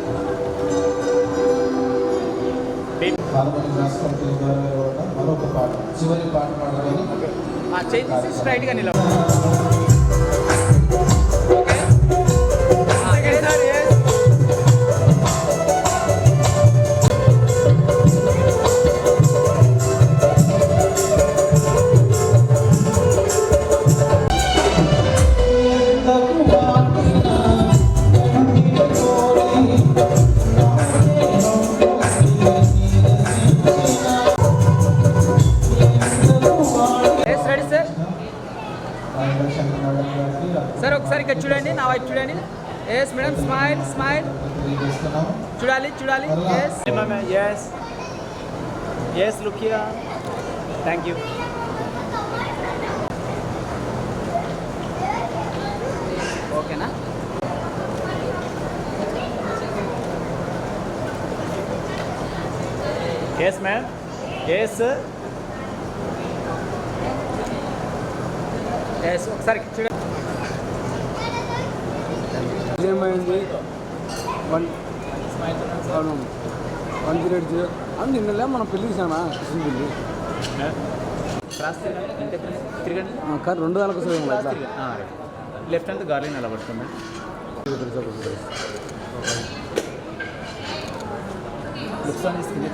మరొక పాట చివరి పాట పాడాలని చేయి తీసి స్ట్రైట్గా నిలబడి. సార్ ఒకసారి ఇక్కడ చూడండి, నా వైపు చూడండి. ఎస్ మేడం, స్మైల్ స్మైల్, చూడాలి చూడాలి. Yes yes yes look here. Thank you. ఓకేనా? ఎస్ మ్యామ్, ఎస్ ఎస్ ఒకసారి చూడండి. ఏమైంది 108 అని నిన్నలే మనం పెళ్లి చేసామా కృష్ణ పెళ్లి తిరగండి. కానీ 2 నెలలకు లెఫ్ట్ హ్యాండ్ గార్లింగ్ అలా పడుతుంది.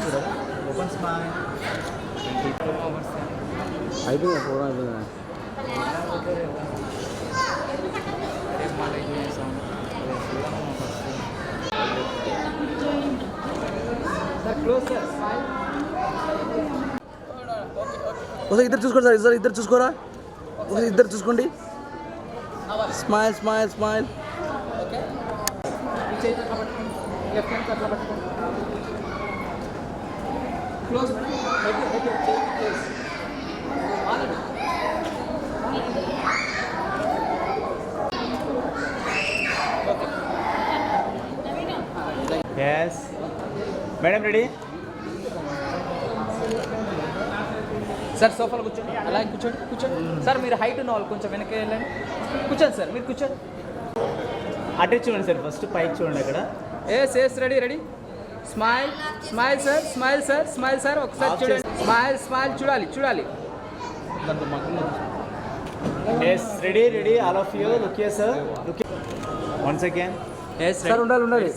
చూడాలి. Open smile. అయిపోయింది ప్రోగ్రామ్ అయిపోయింది. ఒకసారి ఇద్దరు చూసుకోండి సార్, ఇద్దరు చూసుకోరా, ఒకసారి ఇద్దరు చూసుకోండి. Smile smile smile. Yes madam ready. Sir సోఫాలో కూర్చోండి, అలాగే కూర్చోండి కూర్చోండి. సార్ మీరు హైట్ ఉన్న వాళ్ళు కొంచెం వెనక్కి వెళ్ళండి. కూర్చోండి సార్, మీరు కూర్చోండి. అటే చూడండి సార్, ఫస్ట్ పైకి చూడండి అక్కడ. Yes yes ready ready. Smile smile sir, smile sir, smile sir. ఒకసారి చూడండి, స్మైల్ స్మైల్, చూడాలి చూడాలి. Yes ready ready, all of you look here sir, look once again. Yes sir ఉండాలి ఉండాలి.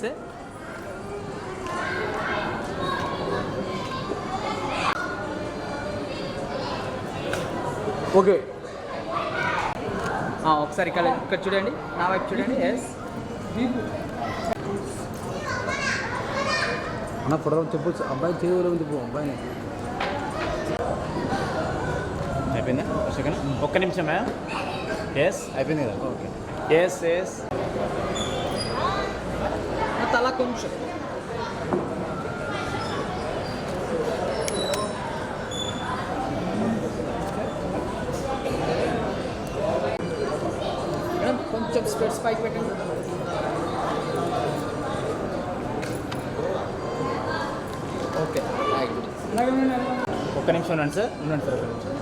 ఓకే ఒకసారి ఇక్కడ ఇక్కడ చూడండి, నా వైపు చూడండి. ఎస్ అన్న ఫోటో చెప్పు, అబ్బాయి చేయలేము చెప్పు అబ్బాయిని. అయిపోయిందా? ఒక్క నిమిషం మ్యామ్. ఎస్ అయిపోయింది కదా? ఓకే. ఎస్ ఎస్ తల కొంచెం. కొంచెం స్పెట్స్ పైకి పెట్టండి. ఓకే ఒక్క నిమిషం ఉండండి సార్, ఉండండి సార్ ఒక్క నిమిషం.